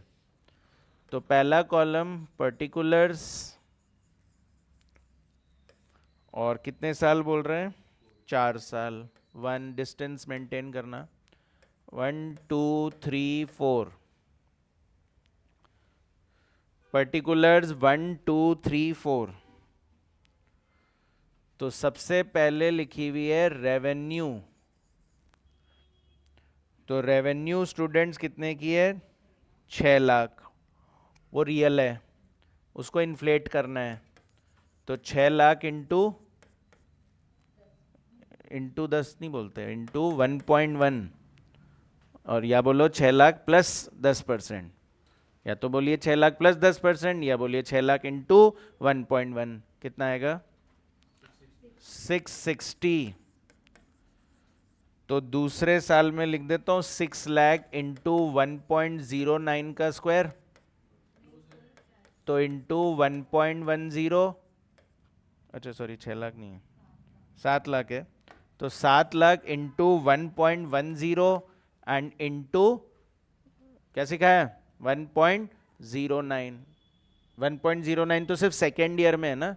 तो पहला कॉलम पर्टिकुलर्स, और कितने साल बोल रहे हैं? 4 साल। 1 डिस्टेंस मेंटेन करना, 1 2 3 4 पर्टिकुलर्स 1 2 3 4। तो सबसे पहले लिखी हुई है रेवेन्यू। तो रेवेन्यू स्टूडेंट्स कितने की है? 6 लाख। वो रियल है, उसको इन्फ्लेट करना है। तो 6 लाख इंटू इंटू 10 नहीं बोलते, इंटू 1.1। और या बोलो 6 लाख प्लस 10%, या तो बोलिए 6 लाख प्लस 10%, या बोलिए 6 लाख इंटू 1.1। कितना आएगा? 660। तो दूसरे साल में लिख देता हूँ 6 लाख इंटू 1.09 का स्क्वायर, तो इंटू 1.10। अच्छा सॉरी, 6 लाख नहीं है, 7 लाख है। तो 7 लाख इंटू 1.10 एंड इंटू क्या सिखा है? 1.09। 1.09 तो सिर्फ सेकेंड ईयर में है ना,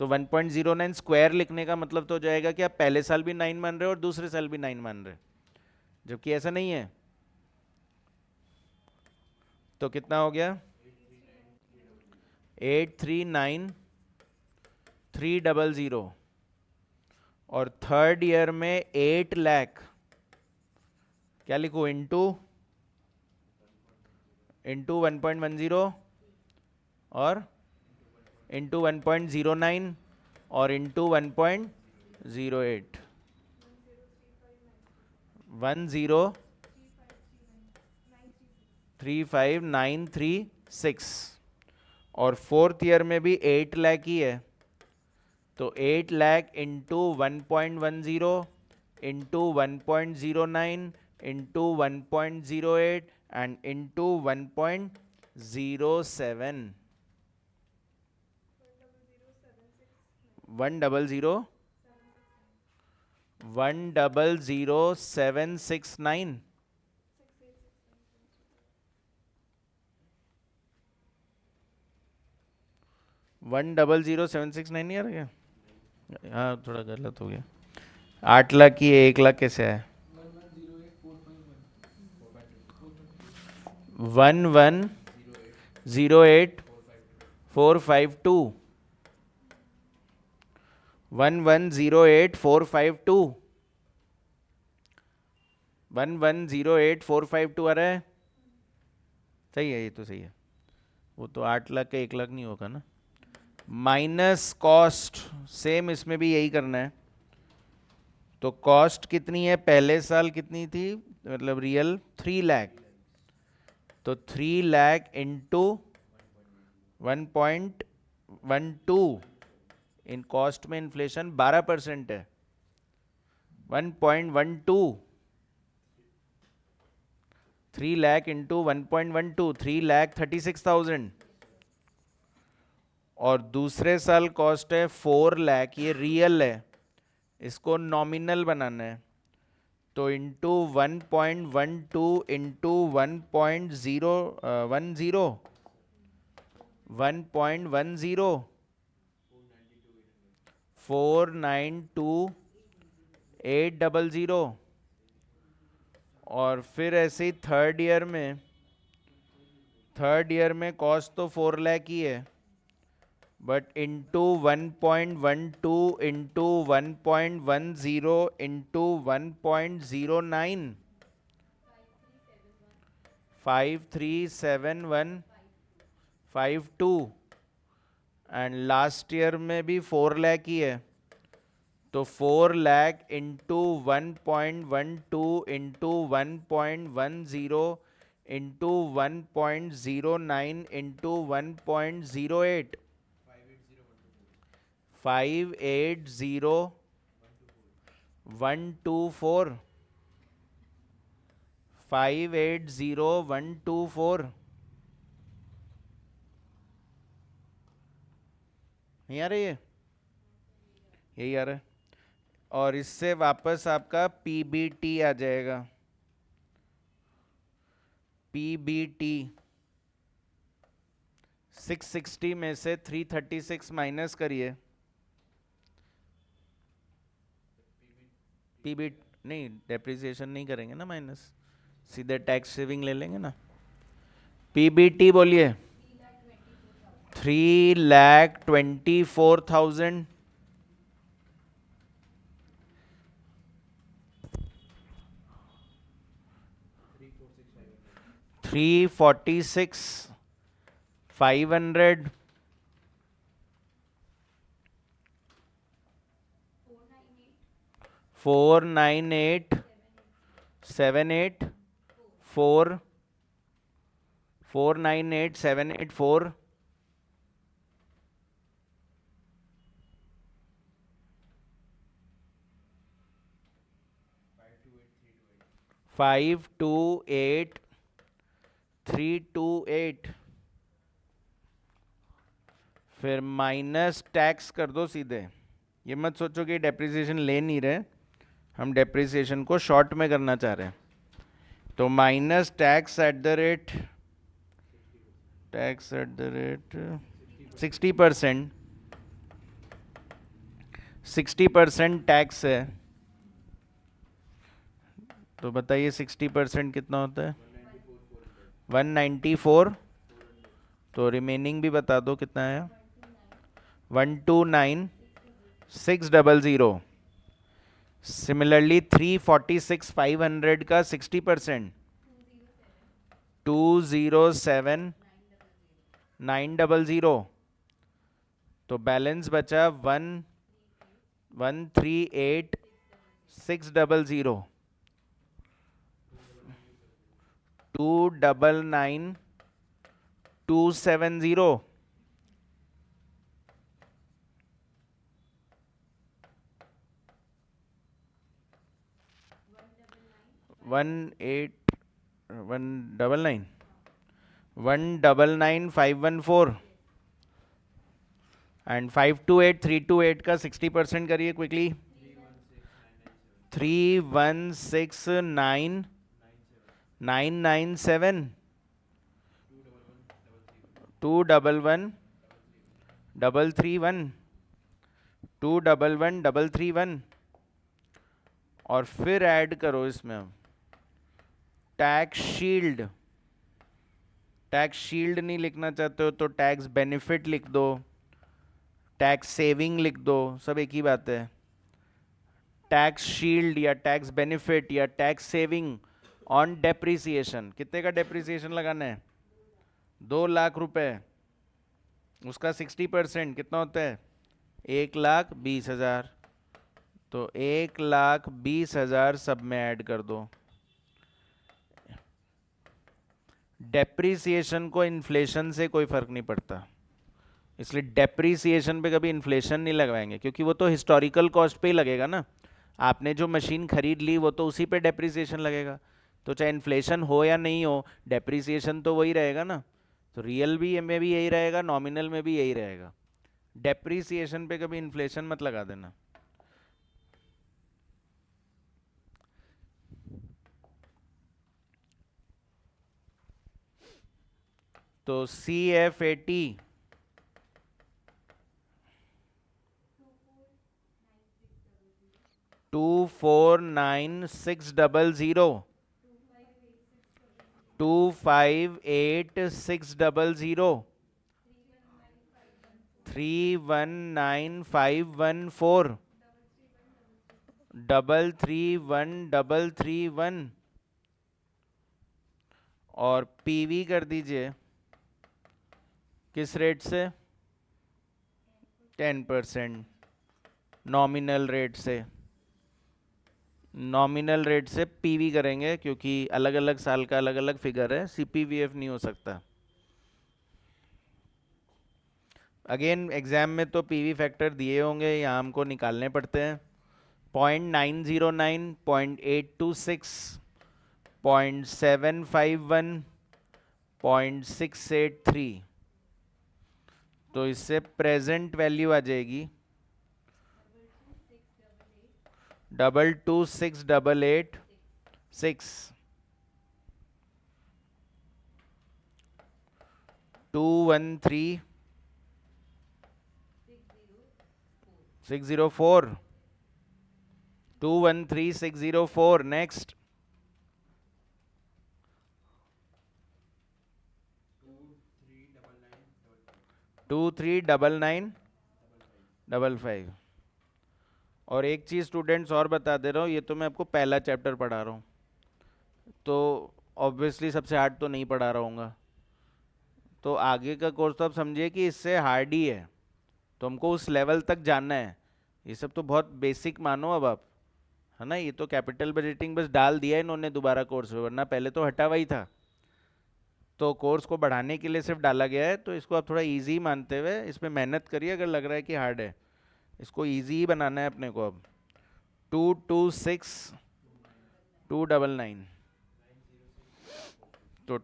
तो 1.09 स्क्वायर लिखने का मतलब तो हो जाएगा कि आप पहले साल भी 9 मान रहे हो और दूसरे साल भी 9 मान रहे हो, जबकि ऐसा नहीं है। तो कितना हो गया? 839,300। और थर्ड ईयर में 8 लाख, क्या लिखो? इंटू इंटू 1.10 और इंटू 1.09 और इंटू 1.08। 1035936। और फोर्थ ईयर में भी 8 लाख ही है, तो 8 lakh into 1.10 into 1.09 into 1.08 and into 1.07। 100,100,769। 100,769 नहीं आ रहा क्या? हाँ थोड़ा गलत हो गया। 8 लाख की 1 लाख कैसे आया? 1108452। 1108452। 1108452 आ रहा है? सही है, ये तो सही है। वो तो 8 लाख का 1 लाख नहीं होगा ना। माइनस कॉस्ट, सेम इसमें भी यही करना है। तो कॉस्ट कितनी है पहले साल? कितनी थी मतलब रियल? 3 लाख। तो 3 लाख इंटू 1.12। इन कॉस्ट में इन्फ्लेशन 12% है। 1.12। 3 लाख इंटू 1.12, 3,36,000। और दूसरे साल कॉस्ट है 4 लाख, ये रियल है, इसको नॉमिनल बनाना है। तो इंटू 1.12 इंटू 1.10 1.10 492,800। और फिर ऐसे ही थर्ड ईयर में कॉस्ट तो 4 लाख ही है, but into 1.12 into 1.10 into 1.09, 537152। And last year में भी 4 लाख ही है, तो 4 lakh into 1.12 into 1.10 into 1.09 into 1.08, 580,124। 580124 नहीं आ रही है, यही आ रहा है। और इससे वापस आपका पीबीटी आ जाएगा, पीबीटी 660 में से 336 माइनस करिए, पीबी नहीं, डेप्रिसिएशन नहीं करेंगे ना माइनस, सीधे टैक्स सेविंग ले लेंगे ना। पीबीटी बोलिए 3,24,000 346,500 498,784 498,784 528,328। फिर माइनस टैक्स कर दो सीधे, ये मत सोचो कि डेप्रिसिएशन ले नहीं रहे, हम डेप्रिसिएशन को शॉर्ट में करना चाह रहे हैं। तो minus tax at the rate 60%, 60% tax है। तो बताइए 60% कितना होता है? 194। तो रिमेनिंग भी बता दो कितना है? 129,600। सिमिलरली 346,500 का 60% 207,900। तो बैलेंस बचा 1,138,600। 299,270। 199,514 एंड 528,328 का 60% करिए क्विकली। 316,997 211,331 211,331। और फिर ऐड करो इसमें टैक्स शील्ड। टैक्स शील्ड नहीं लिखना चाहते हो तो टैक्स बेनिफिट लिख दो, टैक्स सेविंग लिख दो, सब एक ही बात है। टैक्स शील्ड या टैक्स बेनिफिट या टैक्स सेविंग ऑन डेप्रिसिएशन। कितने का डेप्रिसिएशन लगाना है? 2,00,000 रुपए। उसका 60% कितना होता है? 1,20,000। तो 1,20,000 सब में ऐड कर दो। डेप्रिसिएशन को इन्फ्लेशन से कोई फर्क नहीं पड़ता, इसलिए डेप्रिसिएशन पे कभी इन्फ्लेशन नहीं लगवाएंगे, क्योंकि वो तो हिस्टोरिकल कॉस्ट पे ही लगेगा ना। आपने जो मशीन खरीद ली वो तो उसी पे डेप्रिसिएशन लगेगा, तो चाहे इन्फ्लेशन हो या नहीं हो डेप्रिसिएशन तो वही रहेगा ना। तो रियल भी में भी यही रहेगा, नॉमिनल में भी यही रहेगा। डेप्रिसिएशन पे कभी इन्फ्लेशन मत लगा देना। तो CF80 249,600 258,600 319,514 331,331। और पीवी कर दीजिए किस रेट से? 10% नॉमिनल रेट से। नॉमिनल रेट से पीवी करेंगे क्योंकि अलग अलग साल का अलग अलग फिगर है, सीपीवीएफ नहीं हो सकता। अगेन एग्जाम में तो पीवी फैक्टर दिए होंगे, यहाँ हमको निकालने पड़ते हैं। 0.909, 0.826, 0.751, 0.683, तो इससे प्रेजेंट वैल्यू आ जाएगी 226886, 213604, 213604. नेक्स्ट 239955. और एक चीज़ स्टूडेंट्स और बता दे रहा हूँ, ये तो मैं आपको पहला चैप्टर पढ़ा रहा हूँ, तो ऑब्वियसली सबसे हार्ड तो नहीं पढ़ा रहा हूँगा, तो आगे का कोर्स तो आप समझिए कि इससे हार्ड ही है, तो हमको उस लेवल तक जानना है। ये सब तो बहुत बेसिक मानो अब आप, है ना। ये तो कैपिटल बजटिंग बस डाल दिया है इन्होंने दोबारा कोर्स में, वरना पहले तो हटा हुआ ही था, तो कोर्स को बढ़ाने के लिए सिर्फ डाला गया है। तो इसको आप थोड़ा इजी मानते हुए इस पर मेहनत करिए, अगर लग रहा है कि हार्ड है, इसको इजी ही बनाना है अपने को। अब 226299, तो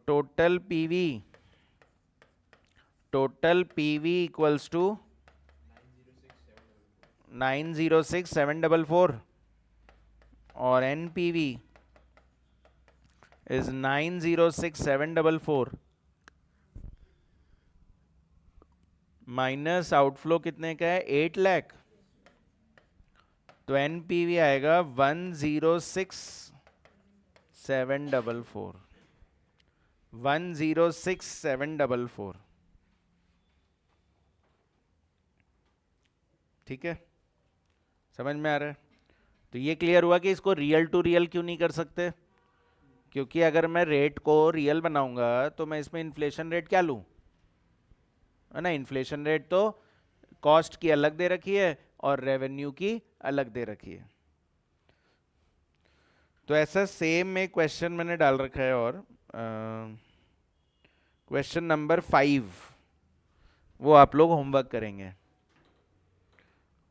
टोटल पीवी इक्वल्स टू 906744, और एनपीवी इज 906744 माइनस आउटफ्लो कितने का है 8 लाख, तो एनपीवी आएगा 106744, 106744। ठीक है, समझ में आ रहा है। तो ये क्लियर हुआ कि इसको रियल टू रियल क्यों नहीं कर सकते, क्योंकि अगर मैं रेट को रियल बनाऊंगा तो मैं इसमें इन्फ्लेशन रेट क्या लूं, है ना। इन्फ्लेशन रेट तो कॉस्ट की अलग दे रखी है और रेवेन्यू की अलग दे रखी है। तो ऐसा सेम एक क्वेश्चन मैंने डाल रखा है, और क्वेश्चन नंबर 5 वो आप लोग होमवर्क करेंगे।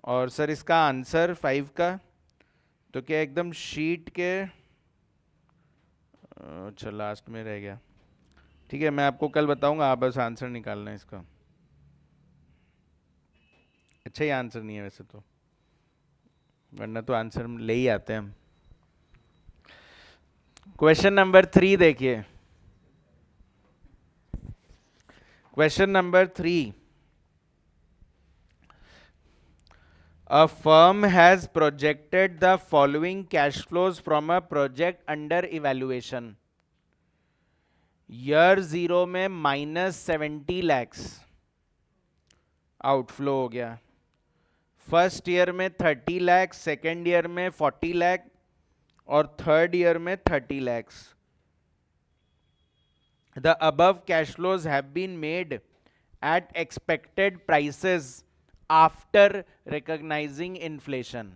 और सर इसका आंसर 5 का तो क्या एकदम शीट के, अच्छा लास्ट में रह गया, ठीक है मैं आपको कल बताऊंगा, आप बस आंसर निकालना है इसका। अच्छा ही आंसर नहीं है वैसे तो, वरना तो आंसर ले ही आते हैं हम। क्वेश्चन नंबर 3 देखिए, question number 3, a firm has projected the following cash flows from a project under evaluation. Year 0 में -70 लैक्स आउटफ्लो हो गया, फर्स्ट ईयर में 30 लाख, सेकेंड ईयर में 40 लाख और थर्ड ईयर में 30 lakhs. The above cash flows have been made at expected prices after recognizing inflation.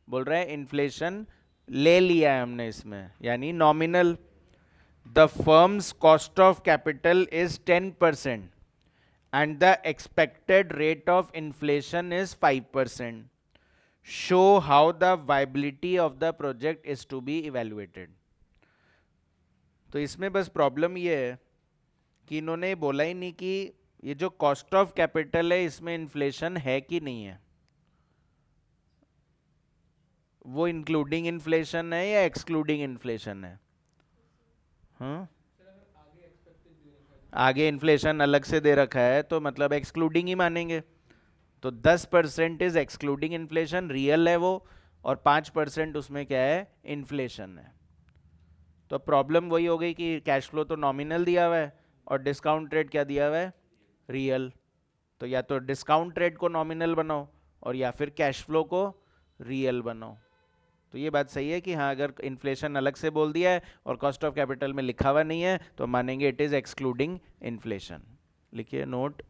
बोल रहे हैं इन्फ्लेशन ले लिया है हमने इसमें, यानी nominal. The firm's cost of capital is 10% and the expected rate of inflation is 5%. Show how the viability of the project is to be evaluated. तो इसमें बस प्रॉब्लम ये है कि इन्होंने बोला ही नहीं कि ये जो कॉस्ट ऑफ कैपिटल है इसमें इन्फ्लेशन है कि नहीं है, वो इंक्लूडिंग इन्फ्लेशन है या एक्सक्लूडिंग इन्फ्लेशन है. हाँ, आगे इन्फ्लेशन अलग से दे रखा है तो मतलब एक्सक्लूडिंग ही मानेंगे. तो 10% इज एक्सक्लूडिंग इन्फ्लेशन, रियल है वो, और 5% उसमें क्या है, इन्फ्लेशन है. तो प्रॉब्लम वही हो गई कि कैश फ्लो तो नॉमिनल दिया हुआ है और डिस्काउंट रेट क्या दिया हुआ है, रियल. तो या तो डिस्काउंट रेट को नॉमिनल बनाओ और या फिर कैश फ्लो को रियल बनाओ. तो ये बात सही है कि हाँ, अगर इन्फ्लेशन अलग से बोल दिया है और कॉस्ट ऑफ कैपिटल में लिखा हुआ नहीं है तो मानेंगे इट इज एक्सक्लूडिंग इन्फ्लेशन. लिखिए नोट,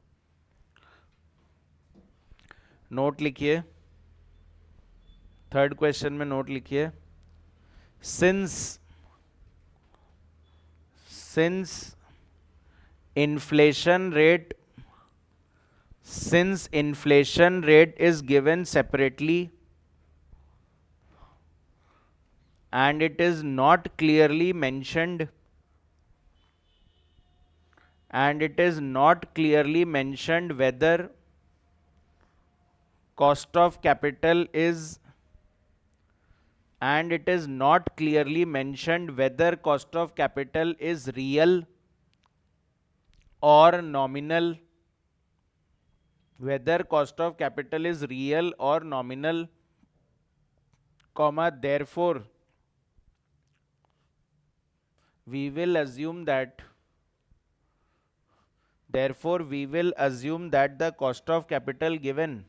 नोट लिखिए, थर्ड क्वेश्चन में नोट लिखिए. Since inflation rate is given separately and it is not clearly mentioned whether cost of capital is real or nominal, comma, therefore we will assume that the cost of capital given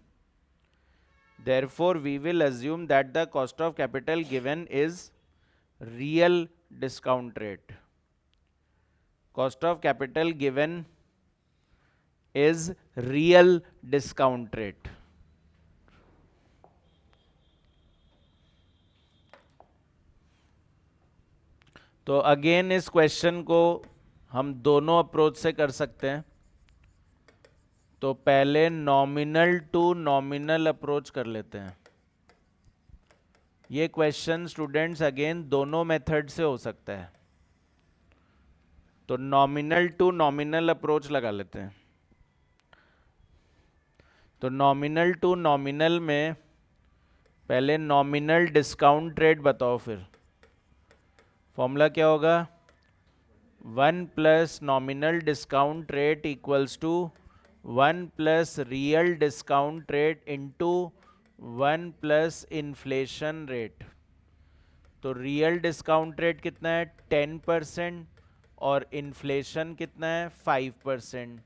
is real discount rate. Cost of capital given is real discount rate. तो again इस question को हम दोनों approach से कर सकते हैं. तो पहले नॉमिनल टू नॉमिनल अप्रोच कर लेते हैं. ये क्वेश्चन स्टूडेंट्स अगेन दोनों मेथड से हो सकता है. तो नॉमिनल टू नॉमिनल अप्रोच लगा लेते हैं. तो नॉमिनल टू नॉमिनल में पहले नॉमिनल डिस्काउंट रेट बताओ. फिर फॉर्मूला क्या होगा? 1 plus nominal discount rate equals to 1 plus real discount rate into 1 plus inflation rate. तो रियल डिस्काउंट रेट कितना है? 10% और इन्फ्लेशन कितना है? 5%.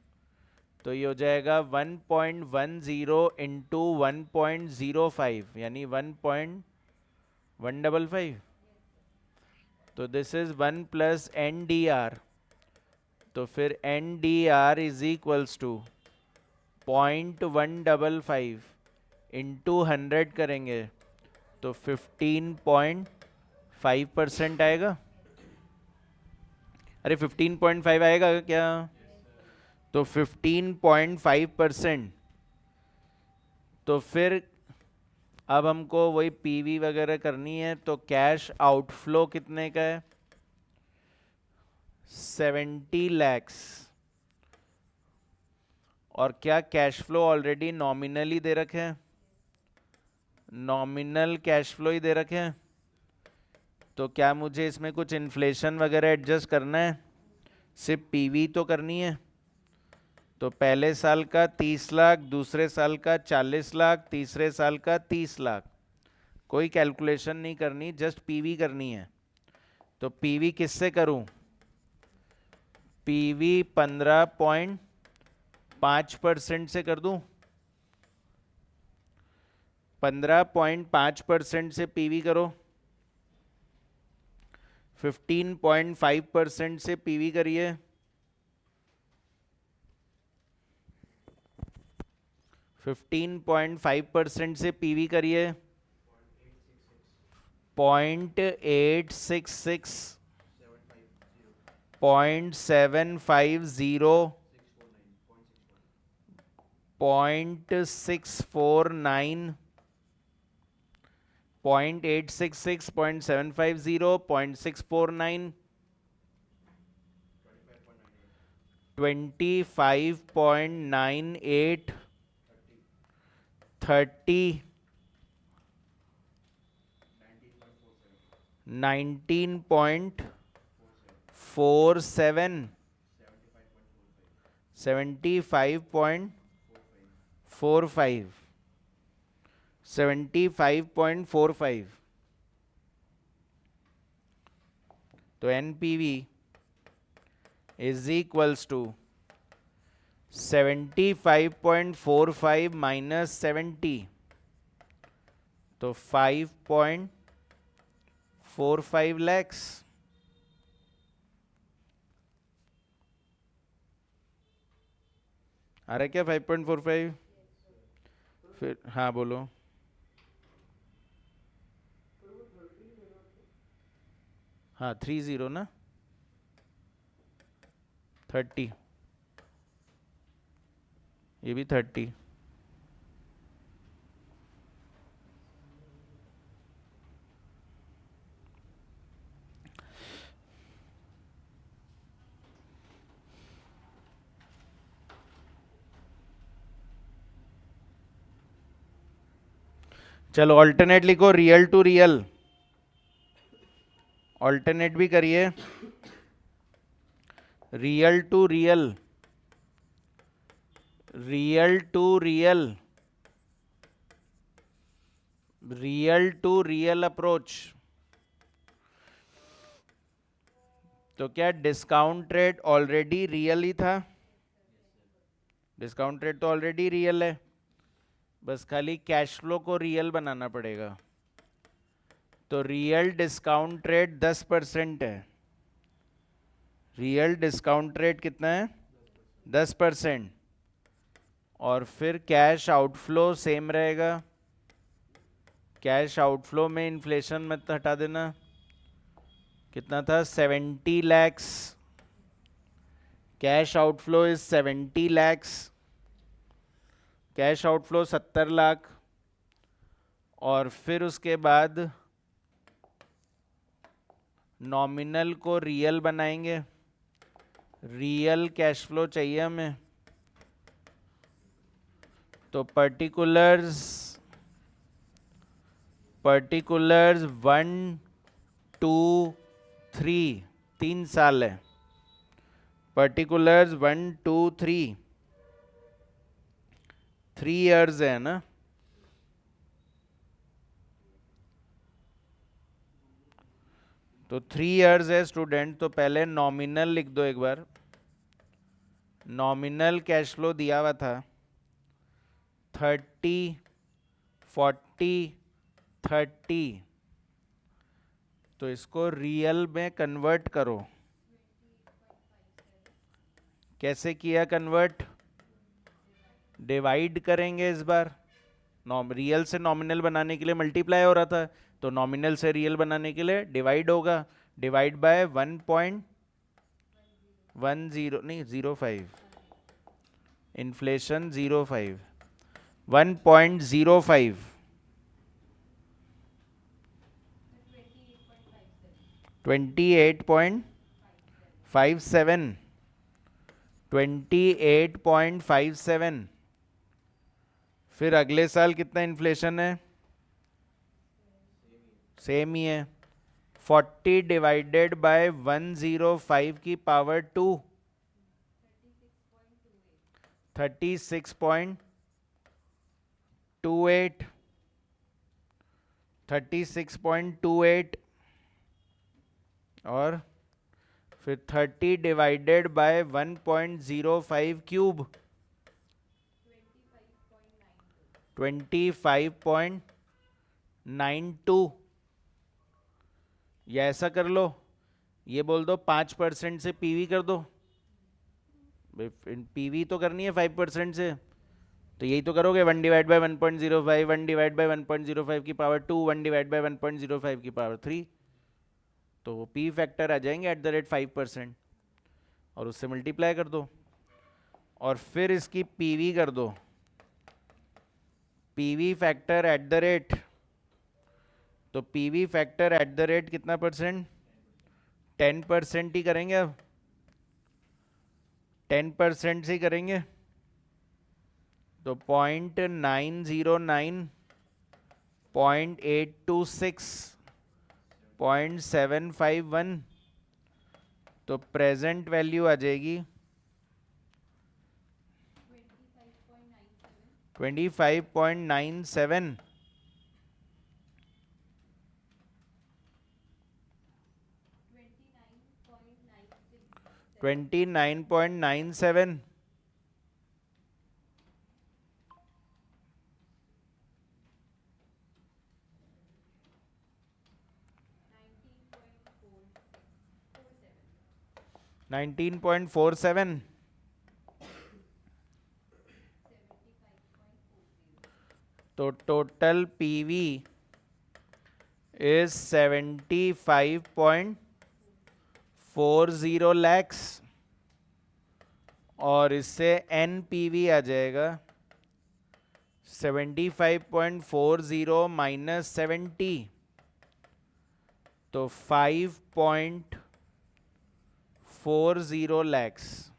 तो ये हो जाएगा 1.10 इंटू 1.05 यानी 1.155. तो this is 1 plus N D R. तो फिर N D R is equals to 0.155 into 100 करेंगे तो 15.5% आएगा. अरे 15.5 आएगा क्या? तो 15.5%. तो फिर अब हमको वही पीवी वगैरह करनी है. तो कैश आउटफ्लो कितने का है? 70 lakhs. और क्या कैश फ्लो ऑलरेडी नॉमिनली दे रखे हैं? नॉमिनल कैश फ्लो ही दे रखे हैं. तो क्या मुझे इसमें कुछ इन्फ्लेशन वगैरह एडजस्ट करना है? सिर्फ पीवी तो करनी है. तो पहले साल का 30 लाख, दूसरे साल का 40 लाख, तीसरे साल का 30 लाख. कोई कैलकुलेशन नहीं करनी, जस्ट पीवी करनी है. तो पीवी किससे करूं? पीवी 15.5% से कर दूं. 15.5% से पीवी करो. 15.5% से पीवी करिए. 15.5% से पीवी करिए. 0.866, 0.750, 0.649, 0.866, 0.750, 0.649, 25.98, 30, 19.47, 75.45, 75.45. तो NPV is equals to 75.45 minus 70. तो 5.45 lakhs. आ रहा क्या 5.45? फिर हाँ बोलो. हाँ 30 ना 30. ये भी 30. चलो ऑल्टरनेट लिखो, रियल टू रियल, ऑल्टरनेट भी करिए, real to real, real to real, real to real approach. तो क्या डिस्काउंट रेट ऑलरेडी रियल ही था? डिस्काउंट रेट तो ऑलरेडी रियल है, बस खाली कैश फ्लो को रियल बनाना पड़ेगा। तो रियल डिस्काउंट रेट 10% है। रियल डिस्काउंट रेट कितना है? 10%। और फिर कैश आउटफ्लो सेम रहेगा। कैश आउटफ्लो में इन्फ्लेशन मत हटा देना। कितना था? 70 lakhs. Cash outflow is 70 lakhs. Cash outflow 70 lakh. और फिर उसके बाद नॉमिनल को रियल बनाएंगे। रियल कैश फ्लो चाहिए हमें, तो पर्टिकुलर्स 1, 2, 3, 3 साल है। पर्टिकुलर्स 1, 2, 3 3 years है ना। तो 3 years है स्टूडेंट। तो पहले नॉमिनल लिख दो एक बार। नॉमिनल कैश फ्लो दिया हुआ था 30, 40, 30। तो इसको रियल में कन्वर्ट करो। कैसे किया कन्वर्ट? डिवाइड करेंगे इस बार। रियल से नॉमिनल बनाने के लिए मल्टीप्लाई हो रहा था, तो नॉमिनल से रियल बनाने के लिए डिवाइड होगा। डिवाइड बाय 1.10 नहीं 05, इन्फ्लेशन 05, 1.05, 28.57, 28.57। फिर अगले साल कितना इन्फ्लेशन है? सेम ही है। 40 डिवाइडेड बाय 105 की पावर 2, 36.28, 36.28। और फिर 30 डिवाइडेड बाय 1.05 क्यूब, 25.92। या ऐसा कर लो, ये बोल दो 5% से पीवी कर दो। पीवी तो करनी है 5% से, तो यही तो करोगे। 1 डिवाइड बाय 1.05, 1 डिवाइड बाय 1.05 की पावर 2, 1 डिवाइड बाय 1.05 की पावर 3। तो वो पी फैक्टर आ जाएंगे @5%, और उससे मल्टीप्लाई कर दो। और फिर इसकी पीवी कर दो। पीवी फैक्टर तो पीवी फैक्टर कितना परसेंट? 10% ही करेंगे अब। 10% से ही करेंगे। तो 0.909, 0.826, 0.751। तो प्रेजेंट वैल्यू आ जाएगी 25.97। 29.97। 19.47। तो टोटल पीवी इज 75.40 लैक्स। और इससे एनपीवी आ जाएगा 75.40 माइनस 70, तो 5.40 लैक्स।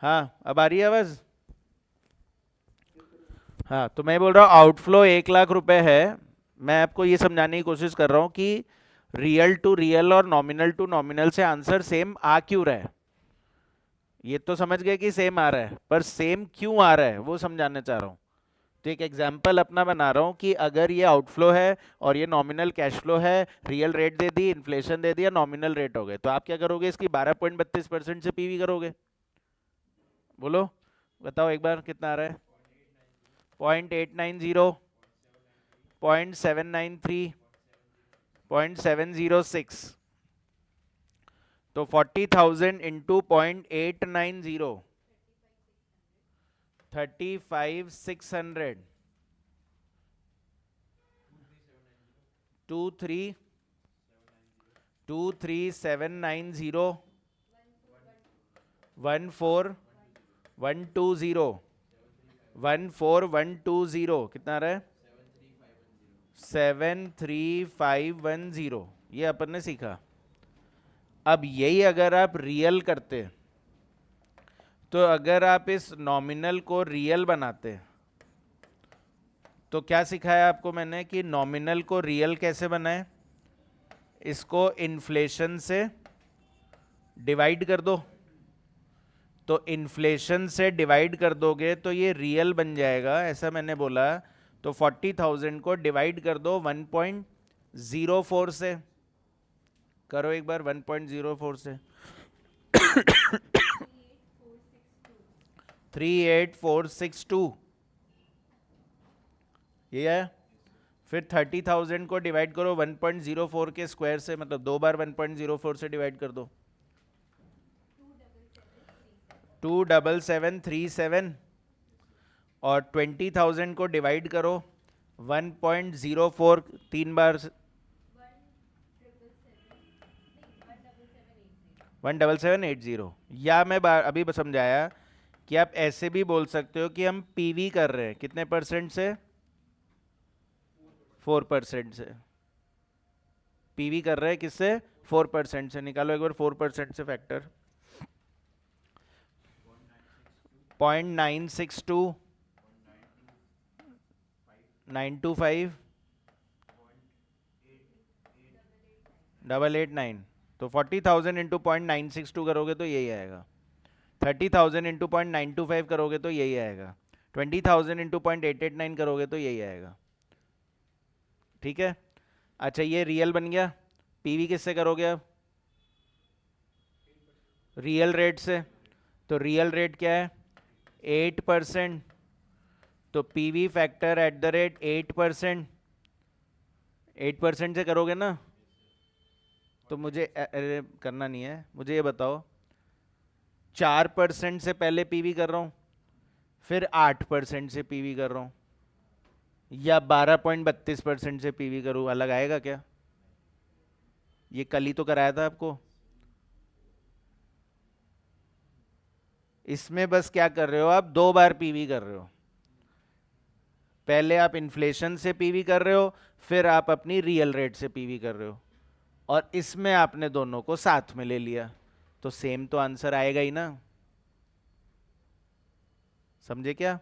हाँ अब आ रही है आवाज? हाँ तो मैं बोल रहा हूँ आउटफ्लो 1 लाख रुपए है। मैं आपको ये समझाने की कोशिश कर रहा हूँ कि रियल टू रियल और नॉमिनल टू नॉमिनल से आंसर सेम आ क्यों रहा है। ये तो समझ गए कि सेम आ रहा है, पर सेम क्यों आ रहा है वो समझाना चाह रहा हूँ। तो एक एग्जाम्पल अपना बना रहा हूँ कि अगर ये आउटफ्लो है और ये नॉमिनल कैश फ्लो है, रियल रेट दे दी, इन्फ्लेशन दे दिया, नॉमिनल रेट हो गए, तो आप क्या करोगे? इसकी 12.32% से पीवी करोगे। बोलो, बताओ एक बार कितना आ रहा है? 0.890, 0.793, 0.706। तो 40,000 इंटू 0.890, 35,600, 23790, 14120, 14120 कितना आ रहा है? 73510। ये अपन ने सीखा। अब यही अगर आप रियल करते, तो अगर आप इस नॉमिनल को रियल बनाते, तो क्या सिखाया आपको मैंने कि नॉमिनल को रियल कैसे बनाए? इसको इन्फ्लेशन से डिवाइड कर दो। तो इन्फ्लेशन से डिवाइड कर दोगे तो ये रियल बन जाएगा, ऐसा मैंने बोला। तो 40,000 को डिवाइड कर दो 1.04 से। करो एक बार 1.04 से। 38462 ये है। फिर 30,000 को डिवाइड करो 1.04 के स्क्वायर से, मतलब 2 बार 1.04 से डिवाइड कर दो। 27737। और 20,000 को डिवाइड करो 1.04 3 बार 17780। या मैं अभी समझाया कि आप ऐसे भी बोल सकते हो कि हम पीवी कर रहे हैं कितने परसेंट से? 4% से। पीवी कर रहे हैं किससे? 4% से। निकालो एक बार 4% से फैक्टर। 0.962, 925, 889। तो 40,000 इंटू 0.962 करोगे तो यही आएगा। 30,000 इंटू 0.925 करोगे तो यही आएगा। 20,000 इंटू 0.889 करोगे तो यही आएगा। ठीक है। अच्छा ये रियल बन गया। पीवी किससे करोगे अब? रियल रेट से। तो रियल रेट क्या है? 8%। तो PV factor at the rate 8%। 8% से करोगे ना? तो मुझे करना नहीं है, मुझे ये बताओ 4% से पहले पीवी कर रहा हूं, फिर 8% से पीवी कर रहा हूं, या 12.32% से पीवी करूं, अलग आएगा क्या? ये कल ही तो कराया था आपको। इसमें बस क्या कर रहे हो आप? 2 बार पीवी कर रहे हो। पहले आप इन्फ्लेशन से पीवी कर रहे हो, फिर आप अपनी रियल रेट से पीवी कर रहे हो, और इसमें आपने दोनों को साथ में ले लिया, तो सेम तो आंसर आएगा ही ना। समझे क्या?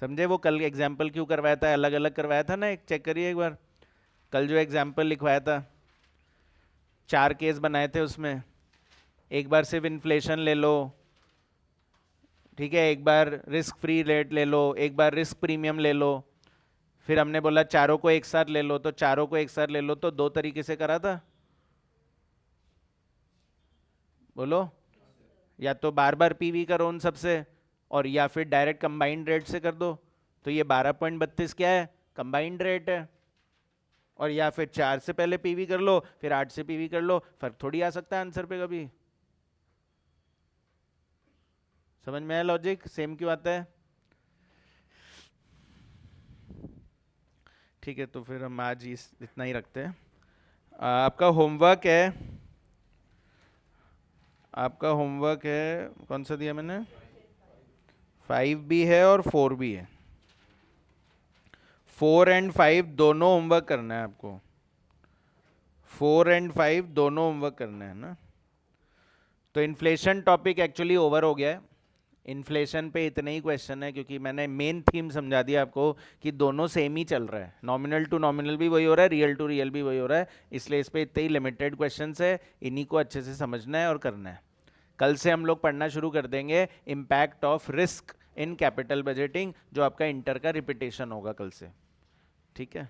समझे? वो कल एग्जाम्पल क्यों करवाया था, अलग अलग करवाया था ना? एक चेक करिए एक बार, कल जो एग्जाम्पल लिखवाया था 4 केस बनाए थे उसमें। एक बार सिर्फ इन्फ्लेशन ले लो, ठीक है, एक बार रिस्क फ्री रेट ले लो, एक बार रिस्क प्रीमियम ले लो, फिर हमने बोला चारों को एक साथ ले लो, तो चारों को एक साथ ले लो, तो 2 तरीके से करा था। बोलो, या तो बार बार पीवी करो उन सबसे, और या फिर डायरेक्ट कंबाइंड रेट से कर दो। तो ये 12.32 क्या है? कंबाइंड रेट है। और या फिर 4 से पहले पीवी कर लो, फिर 8 से पीवी कर लो, फर्क थोड़ी आ सकता है आंसर पे कभी। समझ में आया लॉजिक? सेम क्यों आता है? ठीक है, तो फिर हम आज इतना ही रखते हैं। आपका होमवर्क है, आपका होमवर्क है, कौन सा दिया मैंने? 5 भी है और 4 भी है। 4 एंड 5 दोनों होमवर्क करना है आपको। 4 एंड 5 दोनों होमवर्क करना है ना। तो इन्फ्लेशन टॉपिक एक्चुअली ओवर हो गया है, इन्फ्लेशन पे इतने ही क्वेश्चन है, क्योंकि मैंने मेन थीम समझा दिया आपको कि दोनों सेम ही चल रहा है, नॉमिनल टू नॉमिनल भी वही हो रहा है, रियल टू रियल भी वही हो रहा है, इसलिए इस पे इतने ही लिमिटेड क्वेश्चंस है, इन्हीं को अच्छे से समझना है और करना है। कल से हम लोग पढ़ना शुरू कर देंगे impact of risk in capital budgeting, जो आपका इंटर का रिपीटेशन होगा कल से, ठीक है।